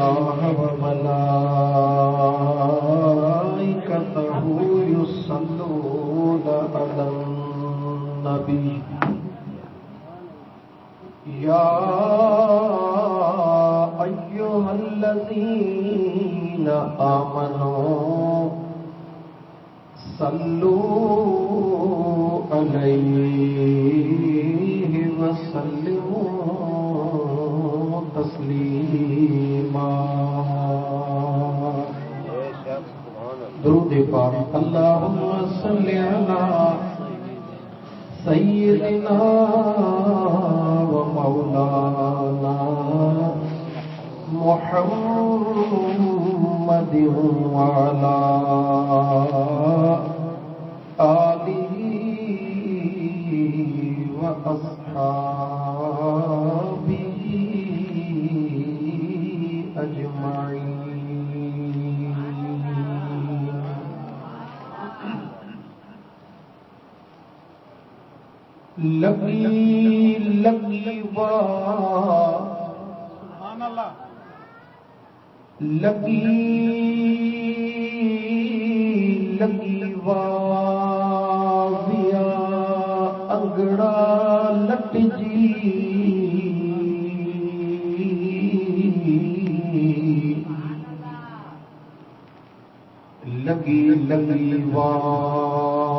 इन्नल्लाह व मलाइकतहु युसल्लूना अलन नबी या अय्युहल्लज़ीना आमनू सल्लू अलैहि वसल्लिमू तस्लीमा। दुरूद पाक। अल्लाहुम्मा सल्लि अला सय्यिदिना व मौलाना मुहम्मदिन व अला आलिहि व अस्हाबिहि अजमाइन। लगी लगी लगी लगी वाविया अंगड़ा लट जी लगी लगी वाविया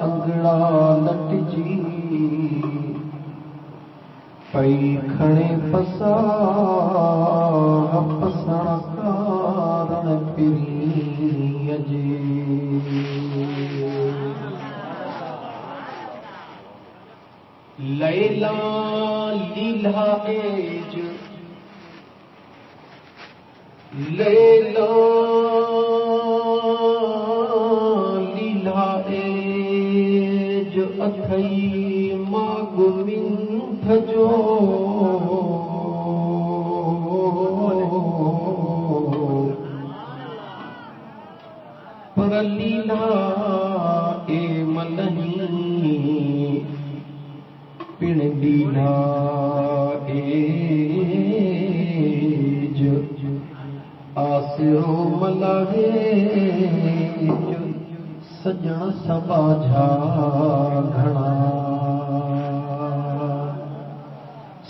अंगड़ा लट जी पई खणे पसा पसण कारण पिरी अजे लैला लीला एज लैला लीला एज अथई मागुमिन थजो पर लीला ए मनही पिण लीला एज आसिरो मलाहे सजण समाझा घणा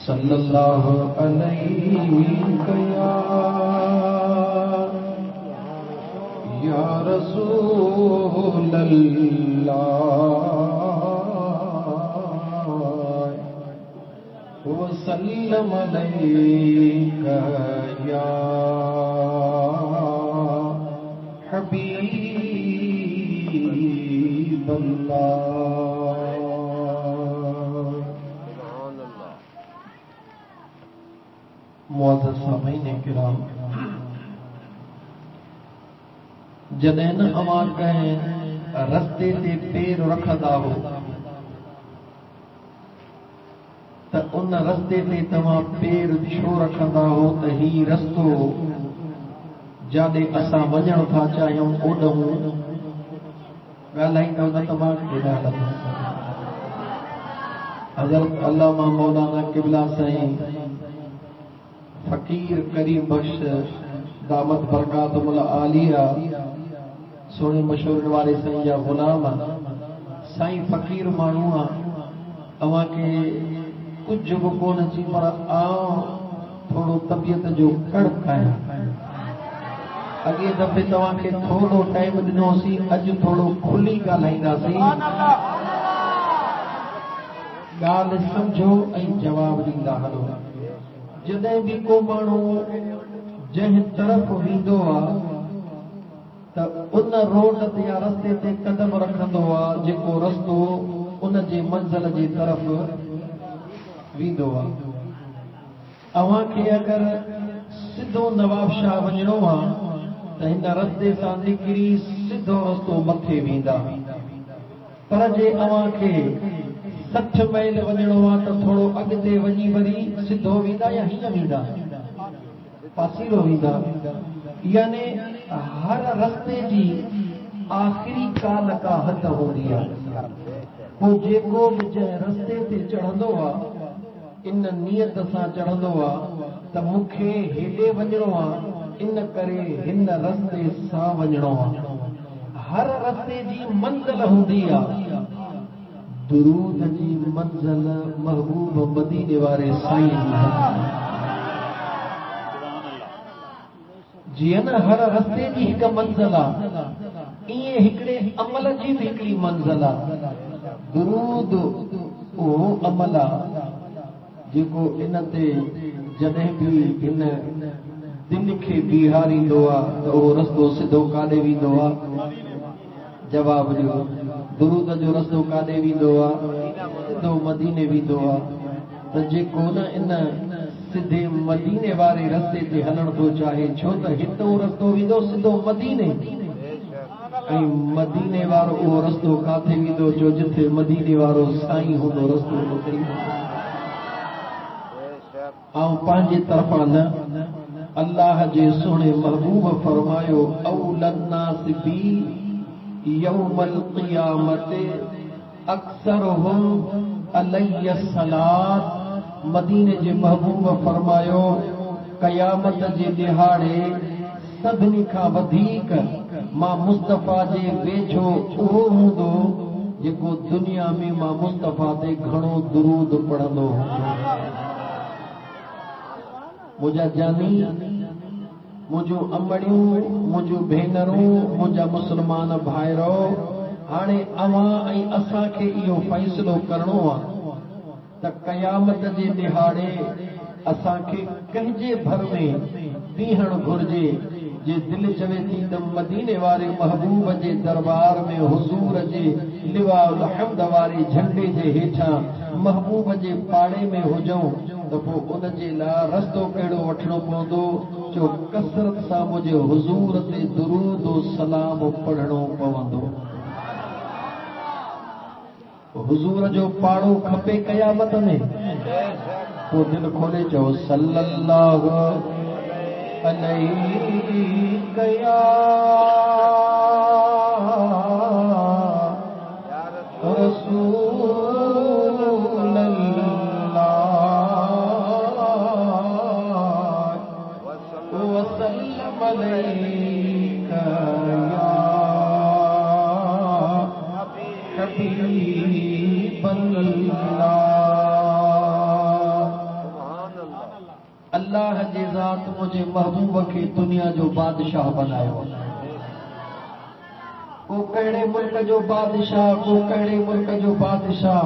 सल्लल्लाहु अलैहि या रसूल अल्लाह वसल्लम अलैका या हबीब अल्लाह। मुअज़्ज़ज़ सामीन किराम, जॾहिं न अवां कंहिं रस्ते ते पेर रखंदा हो त उन रस्ते ते तव्हां पेर छो रखंदा हो त ही रस्तो जाॾे असां वञण था चाहियूं ओॾहूं ॻाल्हाईंदव न तव्हां केॾा हज़रत अल्लामा मौलाना क़िबला साईं फ़कीर करीम बख्श दामत बरकातुहुल आलिया सोने मशहूर वारे साईं जा गुलाम साईं फ़कीर माण्हू आहे अवां खे कुछ भी कोन अची पर थोड़ो तबियत जो कड़क आहियां। अॻे दफ़े तव्हांखे थोड़ो टाइम ॾिनोसीं, अॼु थोड़ो खुली ॻाल्हाईंदासीं। ॻाल्हि सम्झो ऐं जवाब ॾींदा हलो। जॾहिं बि को माण्हू जंहिं तरफ़ वेंदो आहे त उन रोड ते या रस्ते ते कदम रखंदो आहे जेको रस्तो उन जे मंज़िल जे तरफ़ वेंदो आहे। अव्हां खे अगरि सिधो नवाबशाह वञिणो आहे त हिन रस्ते सां निकिरी सिधो रस्तो मथे वेंदा, पर जे अव्हां खे 60 माइल वञिणो आहे त थोरो अॻिते वञी वरी सिधो वेंदा या हीअं वेंदा पासीरो वेंदा। यानी हर रस्ते जी आख़िरी काल का हद हूंदी आहे। पोइ जेको बि जंहिं रस्ते ते चढ़ंदो आहे इन नियत सां चढ़ंदो आहे त मूंखे हेॾे वञिणो आहे, इन करे हिन रस्ते सां वञिणो आहे। हर रस्ते जी मंज़िल हूंदी आहे, दुरूद जी मंज़िल महबूब मदीने वारे साईं जी। जीअं न हर रस्ते जी हिकु मंज़िल आहे, ईअं हिकिड़े अमल जी बि हिकिड़ी मंज़िल आहे। दुरूद उहो अमल आहे जेको इन ते जॾहिं बि इन दिलि खे बीहारींदो आहे त उहो रस्तो सिधो काॾे वेंदो आहे? जवाब ॾियो। दुरूद जो रस्तो काॾे वेंदो आहे? सिधो मदीने वेंदो आहे। त जेको न इन सिधे मदीने वारे रस्ते ते हलण थो चाहे, छो त हितां रस्तो वेंदो सिधो मदीने, ऐं मदीने वारो उहो रस्तो काथे वेंदो? जो जिथे मदीने वारो साईं हूंदो रस्तो उते ई। ऐं पंहिंजे तरफ़ां न, अल्लाह जे सुहिणे महबूब फरमायो औलन नास बी यौमल क़ियामत अक्सरुहुम अलैहि सलात। मदीने जे महबूब फरमायो क़यामत जे ॾिहाड़े सभिनी खां वधीक मां मुस्तफ़ा जे वेझो उहो हूंदो जेको दुनिया में मां मुस्तफ़ा ते घणो दुरूद पढ़ंदो हूंदो। मुंहिंजा जानी, मुंहिंजूं अमड़ियूं, मुंहिंजूं भेनरूं, मुंहिंजा मुस्लमान भाइरो, हाणे अवां ऐं असांखे इहो फ़ैसिलो करणो आहे त क़यामत जे ॾिहाड़े असांखे कंहिंजे भर में बीहण घुर्जे। जे दिलि चवे थी त मदीने वारे महबूब जे दरबार में हुज़ूर जे लिवाउल हम्द वारे झंडे जे हेठां महबूब जे पाड़े में हुजूं, त पोइ उन जे लाइ रस्तो कहिड़ो वठिणो पवंदो? जो कसरत सां मुंहिंजे हुज़ूर ते दुरूद सलाम पढ़णो पवंदो। हुज़ूर जो पाड़ो खपे क़यामत में। पोइ दिलि खोले चओ सल्लल्लाहु अलैहि या रसूल अल्लाह वसल्लम अलैका या हबीब अल्लाह। अल्लाह जे ज़ात मुझे महबूब के दुनिया जो बादशाह बनायो। को कहिड़े मुल्क जो बादशाह, को कहिड़े मुल्क जो बादशाह,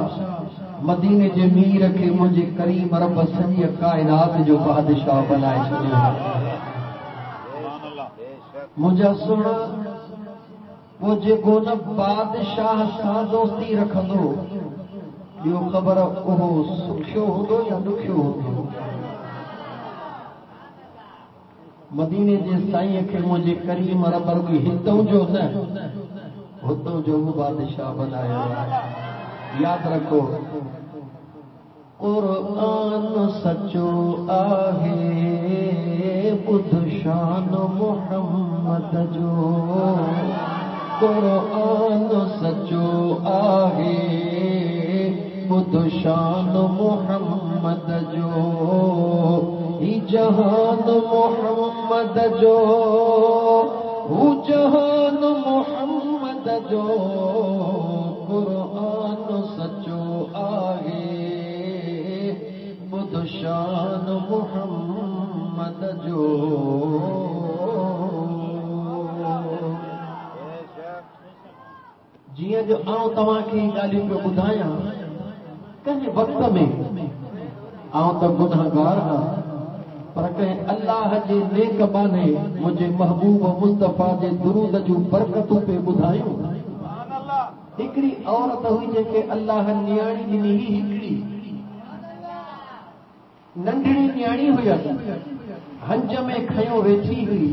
मदीने जे मीर के मुझे करीम रब सॼी कायनात जो बादशाह बनाए छॾियो। मुंहिंजा सुण, वो जेको न बादशाह सां दोस्ती रखंदो, इहो ख़बर उहो सुखियो हूंदो या ॾुखियो हूंदो? मदीने जे साईं खे मुंहिंजे करीम रब रुॻी हितां जो न, हुतां जो बि बादशाह बनायो आहे। यादि रखो, क़ुर्आन सचो आहे, ॿुध शान मुहम्मद जो। क़ुर्आन सचो आहे, ॿुध शान मुहम्मद जो। ही जहान मुहम्मद जो, हू जहान मुहम्मद जो। क़ुर्आन सचो आहे, ॿुध शान मुहम्मद जो। जीअं जो आउं तव्हांखे ॻाल्हियूं पियो ॿुधायां, कंहिं वक़्त में आउं त गुनहगार आहियां, पर कंहिं अल्लाह जे नेक बाने मुंहिंजे महबूब मुस्तफ़ा जे दुरूद जूं बरकतूं पे ॿुधायूं। हिकिड़ी औरत हुई जंहिंखे अल्लाह नियाणी ॾिनी, हिकिड़ी नंढड़ी नियाणी हुयसि, हंज में खयो वेठी हुई।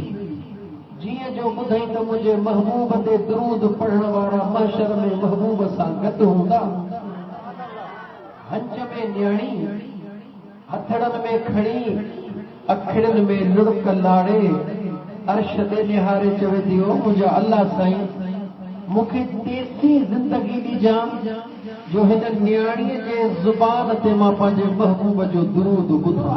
जीअं जो ॿुधई त मुंहिंजे महबूब ते दुरूद पढ़ण वारा महशर में महबूब सां गॾु हूंदा। हंज में नियाणी हथड़नि में खणी, अखिड़नि में लुड़क लाड़े, अर्श ते निहारे चवे थी, ओ मुंहिंजा अल्लाह साईं, मूंखे तेसी ज़िंदगी ॾिजां जो हिन न्याणीअ जे ज़ुबान ते मां पंहिंजे महबूब जो दुरूद ॿुधां।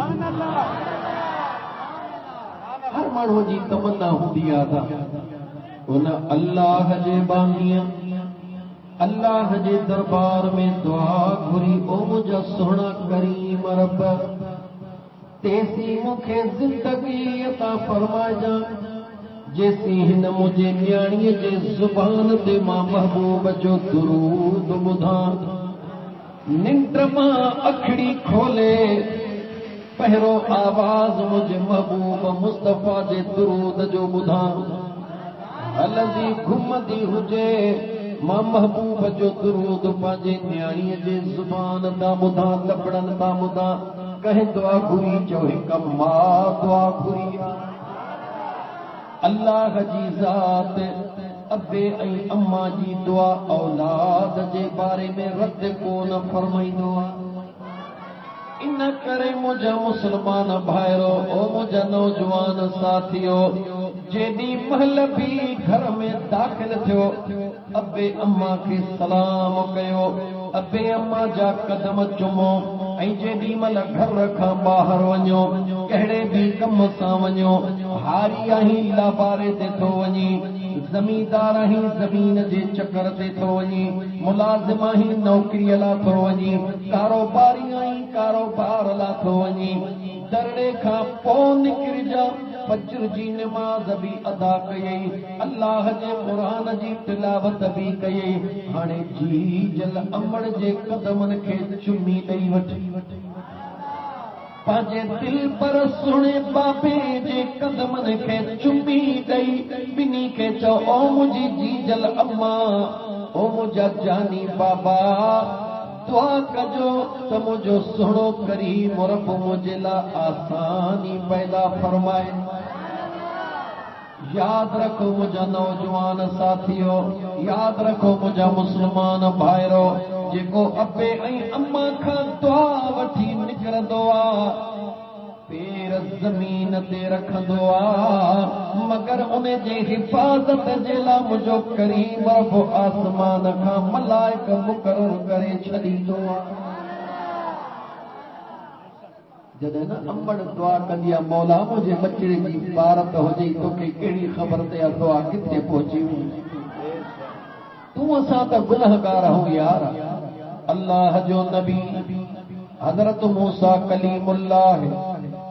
हर माण्हूअ जी तमन्ना हूंदी आहे त उन अल्लाह जे बानीअ अल्लाह जे दरबार में दुआ घुरी, ओ मुंहिंजा सुहिणा करीम रब तेसी मूंखे ज़िंदगी अता फरमाइजां, जेसी हिन मुंहिंजे न्याणीअ जे ज़ुबान ते मां महबूब जो दुरूद ॿुधां। निंड मां अखड़ी खोले पहिरों आवाज़ मुंहिंजे महबूब मुस्तफ़ा जे दुरूद जो ॿुधां। हलंदी घुमंदी हुजे मां महबूब जो दुरूद पंहिंजे न्याणीअ जे ज़ुबान तां ॿुधां, लफड़नि तां ॿुधां। कंहिं दुआ घुरी चओ हिकु मां दुआ घुरी। अल्लाह जी ज़ात अबे ऐं अम्मा जी दुआ औलाद जे बारे में रद्द कोन फरमाईंदो आहे। इन करे मुंहिंजा मुस्लमान भाइरो, ओ मुंहिंजा नौजवान साथियो, जेॾी महिल बि घर में दाख़िल थियो अबे अम्मा खे सलाम कयो, अबे अम्मा जा कदम चुमो। ऐं जेॾी महिल घर खां ॿाहिरि वञो, कहिड़े बि कम सां वञो, हारी आहीं लाबारे ते थो वञी, ज़मींदार आहीं ज़मीन जे चकर ते थो वञी, मुलाज़िम आहीं नौकरीअ लाइ थो वञी, कारोबारी आहीं कारोबार लाइ थो वञी, दरड़े खां पोइ निकिरजा। फज्र जी नमाज़ भी अदा कयई, अल्लाह जे क़ुरान जी तिलावत भी कयई। हाणे जी जल अमड़ जे कदमनि खे चुमी ॾेई वठी, पंहिंजे दिल पर सुणे बाबे जे कदमनि खे चुमी ॾेई ॿिन्ही खे चओ, ओ मुंहिंजी जी जल अम्मा, ओ मुंहिंजा जानी बाबा, दुआ कजो त मुंहिंजो सुहिणो करीम रब मुंहिंजे लाइ आसानी पैदा फरमाए। याद रखो मुंहिंजा नौजवान साथियो, याद रखो मुंहिंजा मुस्लमान भाइरो, जेको अबे ऐं अम्मा खां दुआ वठी निकिरंदो आहे, पेर ज़मीन ते रखंदो आहे, मगर उन जे हिफ़ाज़त जे लाइ मुंहिंजो करीम रब आसमान खां मलाइक मुक़रर करे छॾींदो आहे। जॾहिं न अम्बड़ दुआ कंदी आहे, मौला मुंहिंजे बचड़े जी बारत हुजे, तोखे कहिड़ी ख़बर ते आहे दुआ किथे पहुची हुई। तूं असां त गुनहगार आहियूं यार। अल्लाह जो नबी हज़रत मूसा कलीमुल्लाह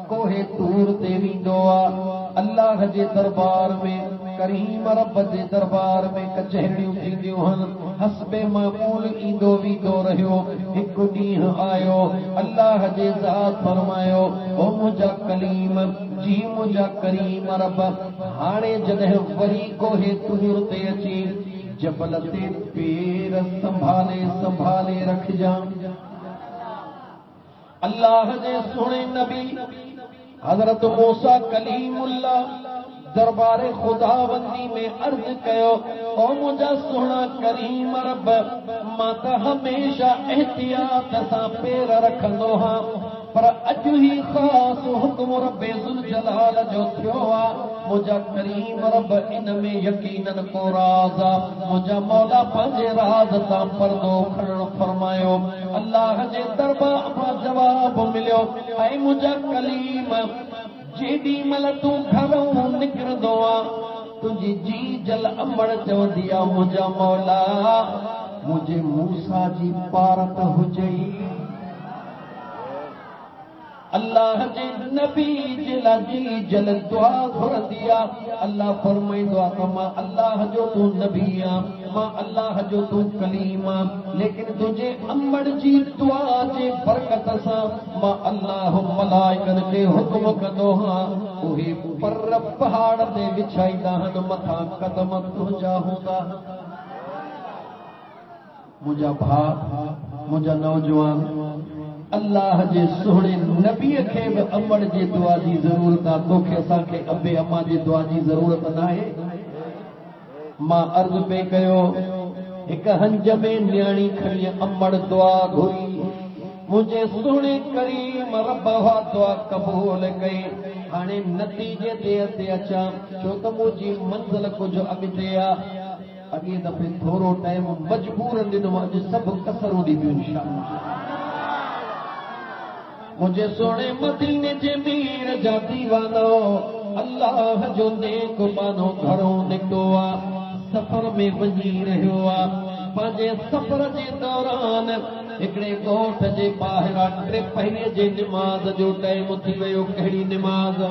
कोहे तूर ते वेंदो आहे, अल्लाह जे दरबार में, करीम रब जे दरबार में कचहरियूं थींदियूं आहिनि, हस्बे मामूल ईंदो वेंदो रहियो। हिकु ॾींहुं आयो, अल्लाह जे ज़ात फरमायो, ओ मुंहिंजा कलीम जी मुंहिंजा करीम रब, हाणे जॾहिं वरी कोहे तूर ते अची जबल ते पेर संभाले संभाले रखजां। अल्लाह जे सुहिणे नबी हज़रत मूसा कलीमुल्लाह दरबारे खुदावंदी में अर्ज कयो, ओ मुंहिंजा सुहिणा करीम रब, मां त हमेशा एहतियात सां पेर रखंदो हां, पर अॼु ई ख़ासि हुक्म रब्बे ज़ुल जलाल जो थियो आहे। मुंहिंजा करीम रब इन में यकीनन को राज़ आहे। मुंहिंजा मौला पंहिंजे राज़ तां पर्दो खणणु फरमायो। अल्लाह जे दरबार मां जवाब मिलियो, ऐं मुंहिंजा कलीम, जेॾी महिल तूं घरों निकिरंदो आहे, तुंहिंजी जी जल अम्बड़ चवंदी आहे, मुंहिंजा मौला मुंहिंजे मूसा जी पारत हुजई। अल्लाह जे नबी जे लाइ जी जल दुआ घुरंदी आहे। अल्लाह फरमाईंदो आहे त मां अल्लाह जो तूं नबी आहियां, मां अल्लाह जो तूं कलीम आहियां, लेकिन तुंहिंजे अम्बड़ जी दुआ जे बरकत सां मां अल्लाह मलाइकनि खे हुक्म कंदो हां, उहे पर पहाड़ ते विछाईंदा आहिनि, मथां कदम तुंहिंजा हूंदा। मुंहिंजा भाउ, मुंहिंजा नौजवान, अल्लाह जे सुहिणे नबीअ खे बि अम्बड़ जी दुआ जी ज़रूरत आहे। तोखे असांखे अबे अम्मा जी दुआ जी ज़रूरत न आहे। मां अर्ज़ पे कयो, हिकु हंज में न्याणी खणी अम्बड़ दुआ घुरी, मुंहिंजे सुहिणे करीम रब उहा दुआ क़बूल कई। हाणे नतीजे ते अचां, छो त मुंहिंजी मंज़िल कुझु अॻिते आहे। अॻे दफ़े थोरो टाइम मजबूर ॾिनो, अॼु सभु कसरूं ॾिबियूं इंशाअल्लाह। मुंहिंजे सोणे मदीने जे मीर जा दीवानो, अल्लाह जो नेक बानो घरों निकितो आहे, सफ़र में वञी रहियो आहे। पंहिंजे सफ़र जे दौरान हिकिड़े ॻोठ जे ॿाहिरां टे पहिरीं जे निमाज़ जो टाइम थी वियो। कहिड़ी निमाज़?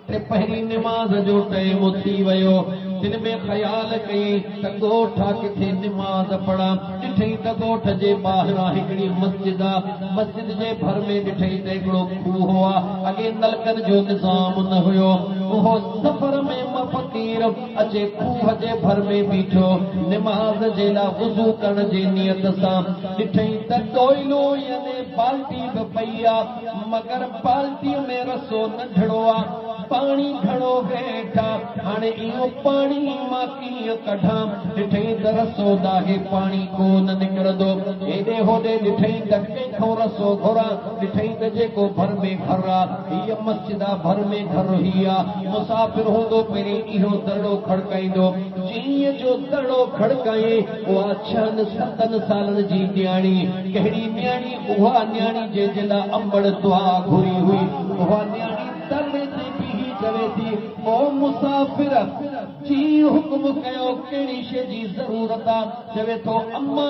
टे पहिरीं निमाज़ जो टाइम थी वियो। दिल में ख़्याल कई त ॻोठा किथे निमाज़ पढ़ा। ॾिठई त ॻोठ जे ॿाहिरां हिकिड़ी मस्जिद आहे। मस्जिद जे भर में ॾिठई त हिकिड़ो खूह आहे। अॻे नलकनि जो निज़ाम न हुयो। उहो सफ़र में फ़क़ीर अचे खूह जे भर में बीठो, निमाज़ जे लाइ वुज़ू करण जी नियत सां। ॾिठई त कोयलो याने बाल्टी बि पई आहे, मगर बाल्टीअ में रसो नंढड़ो आहे, पाणी घणो हेठा। हाणे इहो पाणी मां कीअं कढां? ॾिठई त रसो दाहे पाणी कोन निकिरंदो। हेॾे होॾे ॾिठई त कंहिंखो रसो घुरां। ॾिठई त जेको भर में घर आहे, हीअ मस्जिद आहे, भर में घर ही आहे। मुसाफ़िर हूंदो पहिरीं इहो दड़ो खड़काईंदो। जीअं जो दड़ो खड़काए, उहा 6-7 सालनि जी न्याणी। कहिड़ी न्याणी? उहा न्याणी जंहिंजे लाइ अंबड़ दुआ घुरी हुई। उहा न्याणी दड़े ते बीही चवे थी, ओ मुसाफ़िर जी हुकुम कयो, कहिड़ी शइ जी ज़रूरत आहे? चवे थो अम्मा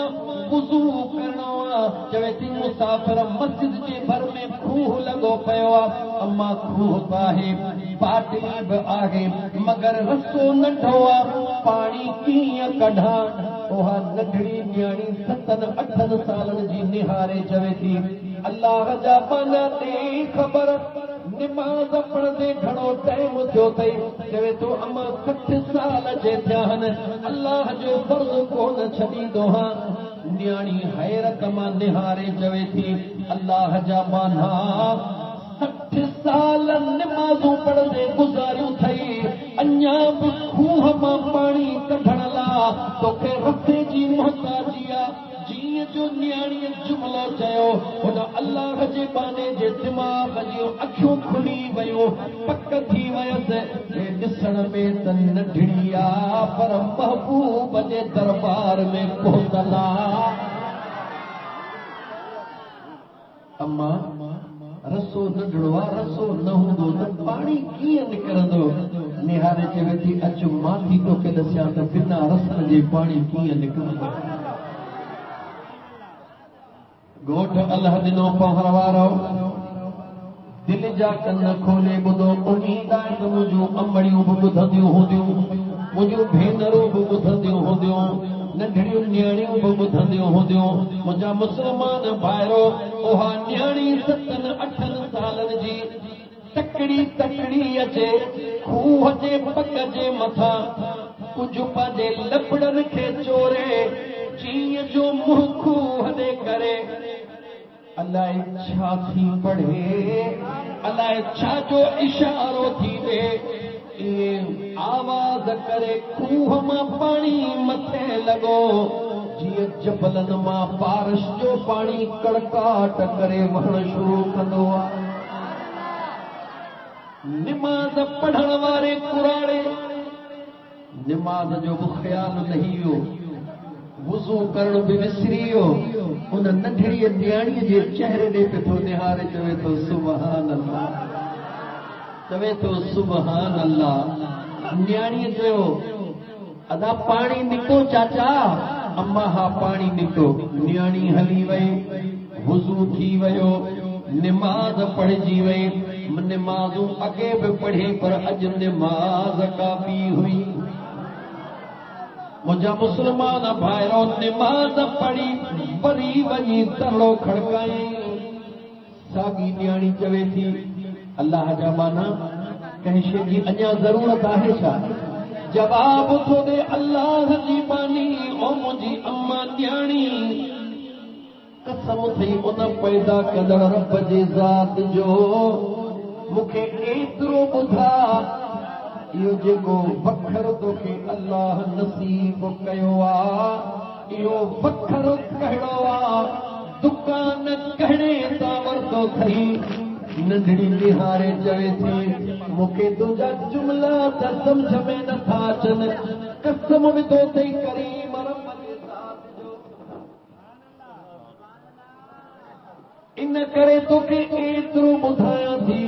वुज़ू करणो आहे। चवे थी मुसाफ़िर मस्जिद जे भर में खूह लॻो पियो आहे। अम्मा खूह बि आहे, बाटली बि आहे, मगर रसो नंढो आहे, पाणी कीअं कढां? उहा नंढड़ी न्याणी 7-8 सालनि जी निहारे चवे थी, अल्लाह जा बाना ते ख़बर निमाज़ पढ़ंदे घणो टाइम थियो अथई? चवे थो अम्मा 60 साल जे थिया आहिनि, अल्लाह जो फर्ज़ कोन छॾींदो आहियां। न्याणी हैरत मां निहारे चवे थी, अल्लाह जा बाना 60 साल निमाज़ूं पढ़ंदे गुज़ारियूं अथई, अञा बि खूह मां पाणी कढण लाइ तोखे रस्ते जी मुहताजी आहे। जीअं जो न्याणीअ जुमिलो चयो, हुन अल्लाह जे बाने जे दिमाग़ जूं अखियूं खुली वियूं, पक थी वयसि। हे ॾिसण में त नंढड़ी आहे, पर महबूब जे दरबार में पहुतल आहे। अम्मा रसो नंढड़ो आहे, रसो न हूंदो त पाणी कीअं निकिरंदो? निहारे चवे थी, अचु मां थी तोखे ॾसियां त बिना रसन जे पाणी कीअं निकिरंदो। ॻोठ अलाह ॾिनो पहर वारो, दिल जा कन खोले ॿुधो। उम्मीद आहे त मुंहिंजूं अमड़ियूं बि ॿुधंदियूं हूंदियूं, मुंहिंजूं भेनरूं बि ॿुधंदियूं हूंदियूं, नंढड़ियूं न्याणियूं बि ॿुधंदियूं हूंदियूं। मुंहिंजा मुस्लमान भाइरो, उहा न्याणी 7-8 सालनि जी तकड़ी अचे खूह जे पक जे मथां, कुझु पंहिंजे लपड़नि खे चोरे, जीअं जो मुंहुं खूह ॾे करे अलाए छा थी पढ़े, अलाए छा जो इशारो थी ॾे, इहे आवाज़ करे खूह मां पाणी मथे लॻो, जीअं जबलनि मां बारिश जो पाणी कड़काट करे वहण शुरू कंदो आहे। निमाज़ पढ़ण वारे कुराड़े, निमाज़ जो बि ख़्यालु न हुयो, वुज़ू करण बि विसरी वियो। उन नंढड़ीअ न्याणीअ जे चहिरे ॾे पियो निहारे चवे थो सुभान अल्लाह, चवे थो सुभान अल्लाह। न्याणीअ चयो, अदा पाणी निको चाचा? अम्मा हा पाणी निको। न्याणी हली वई, वुज़ू थी वियो, निमाज़ पढ़जी वई। निमाज़ूं अॻे बि पढ़ी, पर अॼु निमाज़ का ॿी हुई। मुंहिंजा मुस्लमान भाइरो निमाज़ पढ़ी वरी वञी दड़ो खड़काई। साॻी न्याणी चवे थी, अल्लाह जा बाना कंहिं शइ जी अञा ज़रूरत आहे छा? जवाब थो ॾे अल्लाह जी बानी, ओ मुंहिंजी अम्मा न्याणी कसम थई उन पैदा कंदड़ रब जे ज़ात जो, मूंखे एतिरो ॿुधा, इहो जेको वखर तोखे अल्लाह नसीब कयो आहे, इहो वखर कहिड़ो आहे, दुकान कहिड़े तां वरितो अथई? नंढड़ी निहारे चवे थी, मूंखे तुंहिंजा जुमिला त सम्झ में नथा अचनि, कसम विधो अथई करीम रब जे ज़ात जो इन करे तोखे एतिरो ॿुधायां थी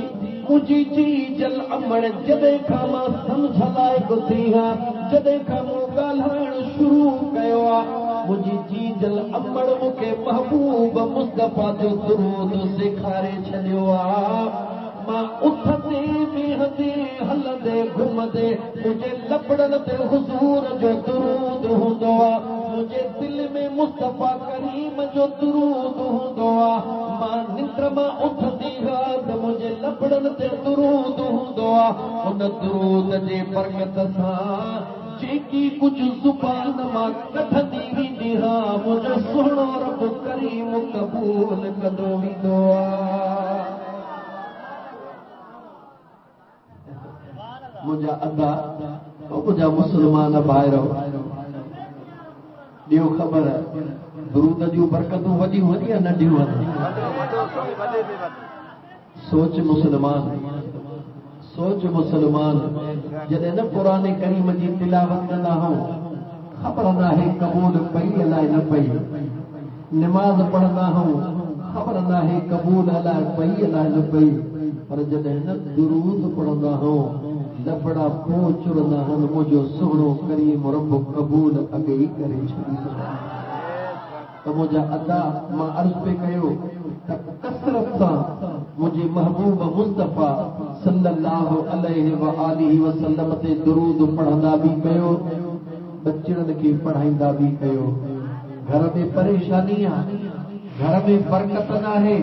मुंहिंजी जी जल अमड़ जॾहिं खां मां सम्झ लाइक़ु थी आहियां जॾहिं खां मूं ॻाल्हाइण शुरू कयो आहे मुंहिंजी जी जल अमड़ मूंखे महबूब मुस्तफ़ा जो दुरूद सेखारे छॾियो आहे मां उथंदे वेहंदे हलंदे घुमंदे मुंहिंजे लबड़नि ते हुज़ूर जो दुरूद हूंदो आहे मुंहिंजे दिलि में मुस्तफ़ा करीम जो दुरूद हूंदो आहे मां निंड मां उथंदी आहियां त मुंहिंजे लबड़नि ते दुरूद हूंदो आहे उन दुरूद जे बरकत सां जेकी कुझु ज़ुबान मां कढंदी वेंदी आहे मुंहिंजो सुहिणो रब करीम क़बूल कंदो वेंदो आहे मुंहिंजा अदा मुंहिंजा मुस्लमान भाइरो ॾियो ख़बर दुरूद जूं बरकतूं वॾियूं वॾी या नंढियूं आहिनि सोच मुस्लमान जॾहिं न क़ुरान करीम जी तिलावत कंदा आहियूं ख़बर नाहे क़बूल पई अलाए न पई निमाज़ पढ़ंदा आहियूं ख़बर नाहे क़बूल अलाए पई अलाए न पई पर जॾहिं न दुरूद पढ़ंदा आहियूं लफड़ा पोइ चुरंदा आहिनि मुंहिंजो सुहिणो करीम रब क़बूल अॻे ई करे छॾींदो त मुंहिंजा अदा मां अर्ज़ पे कयो त कसरत सां मुंहिंजे महबूब मुस्तफ़ा सल्लल्लाहु अलैहि व आलिहि वसल्लम ते दुरूद पढ़ंदा बि कयो बचड़नि खे पढ़ाईंदा बि कयो घर में परेशानी आहे घर में बरकत न आहे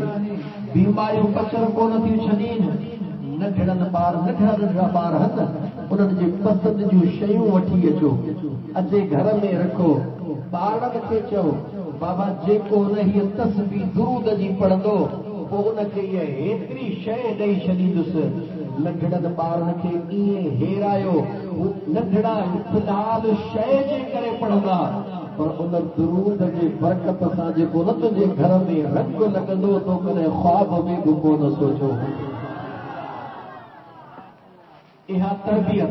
बीमारियूं बचण कोन थियूं छॾीनि नंढड़नि नंढड़ा ॿार आहिनि उन्हनि जे पसंदि जूं शयूं वठी अचो अचे घर में रखो ॿारनि खे चओ बाबा जेको न हीअ तस्बीह दुरूद जी पढ़ंदो पोइ उनखे इहा हेतिरी शइ ॾेई छॾींदुसि नंढड़नि ॿारनि खे ईअं हेरायो नंढड़ा फ़िलहाल शइ जे करे पढ़ंदा पर उन दुरूद जे बरकत सां जेको न तुंहिंजे घर में रंग लॻंदो तो कॾहिं ख्वाब में बि कोन सोचियो इहा तरबियत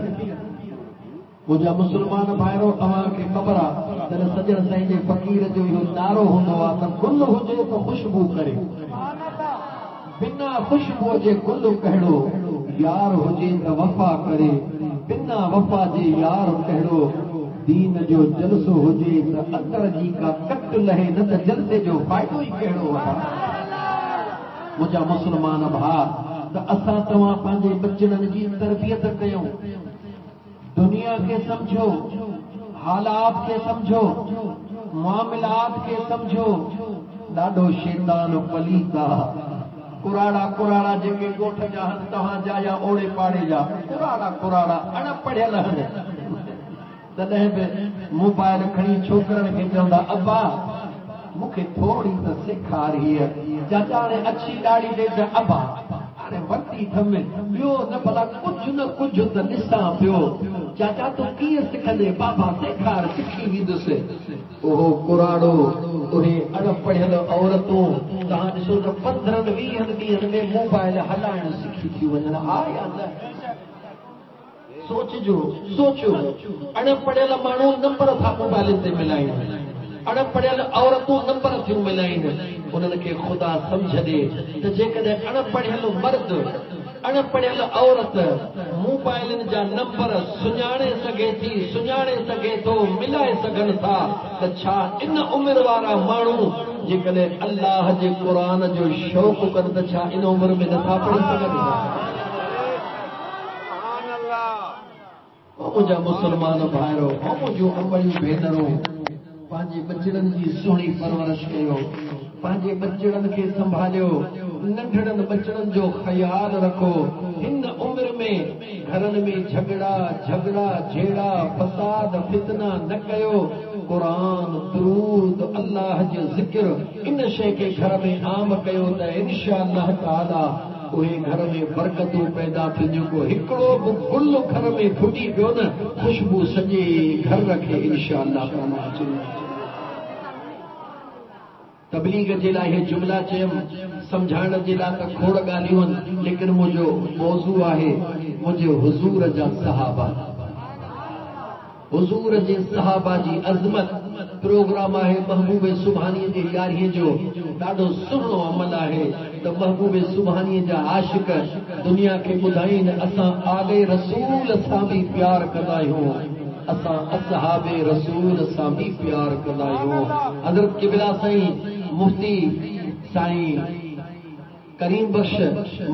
मुंहिंजा मुस्लमान भाइरो तव्हांखे ख़बर आहे त सजण साईं जे फ़क़ीर जो इहो नारो हूंदो आहे त गुल हुजे त ख़ुशबू करे बिना ख़ुशबूअ जे गुल कहिड़ो यार हुजे त वफ़ा करे बिना वफ़ा जे यार कहिड़ो दीन जो जलसो हुजे त अतर जी का कट लहे न त जलसे जो फ़ाइदो ई कहिड़ो आहे मुंहिंजा मुस्लमान भाउ त असां तव्हां पंहिंजे बचड़नि जी तरबियत कयूं दुनिया खे समझो हालात खे समझो मामलात खे समझो ॾाढो शैतान पलीत आहे कुराड़ा जेके ॻोठ जा आहिनि तव्हांजा या ओड़े पाड़े जा कुराड़ा अणपढ़ियल आहिनि तॾहिं बि मोबाइल खणी छोकिरनि खे चवंदा अब्बा मूंखे थोरी त सेखार हीअ चाचा हाणे अछी ॾाढ़ी ॾे त अब्बा हाणे वरती थमे ॿियो न भला कुझु न कुझु त ॾिसां पियो चाचा तूं कीअं सिखंदे बाबा सेखार सिखी वेंदुसि ओहो कुराड़ो उहे अणपढ़ियल औरतूं तव्हां ॾिसो त 15-20 ॾींहनि में मोबाइल हलाइण सिखी थियूं वञनि हा या न सोचो अणपढ़ियल माण्हू नंबर था मोबाइल ते मिलाइनि अणपढ़ियल औरतूं नंबर थियूं मिलाइनि उन्हनि खे ख़ुदा सम्झ ॾे त जेकॾहिं अणपढ़ियल मर्द अणपढ़ियल औरत मोबाइलनि जा नंबर सुञाणे सघे थो मिलाए सघनि था त छा इन उमिरि वारा माण्हू जेकॾहिं अल्लाह जे क़ुरान जो शौक़ु कनि त छा इन उमिरि में नथा पढ़ी सघनि मुंहिंजा मुस्लमान भाइरो मुंहिंजूं अमड़ियूं भेनरूं पंहिंजे बचड़नि जी सुहिणी परवरिश कयो पंहिंजे बचड़नि खे संभालियो नंढड़नि बचड़नि जो ख़्याल रखो हिन उमिरि में घरनि में झगड़ा झेड़ा फसाद फितना न कयो क़ुरान दुरूद अल्लाह जो ज़िक्र इन शइ खे घर में आम कयो त इंशाअल्लाह ताला उहे घर में बरकतूं पैदा थींदियूं को हिकिड़ो बि गुल घर में फुटी पियो न ख़ुशबू सॼे घर खे इंशाअल्लाह ताला अचे तबलीग जे लाइ इहे जुमला चयमि सम्झाइण जे लाइ त खोड़ ॻाल्हियूं आहिनि लेकिन मुंहिंजो मौज़ू आहे मुंहिंजे हुज़ूर जा सहाबा हुजूर जे सहाबा जी अज़मत प्रोग्राम आहे महबूब सुभानी जे यारीअ जो ॾाढो सुहिणो अमल आहे त महबूब सुभानी जा आशिक दुनिया खे ॿुधाइनि असां आले रसूल सां बि प्यार कंदा आहियूं असां असहाबे रसूल सां बि प्यार कंदा आहियूं। हज़रत क़िबला साईं मुफ्ती साईं करीम बख्श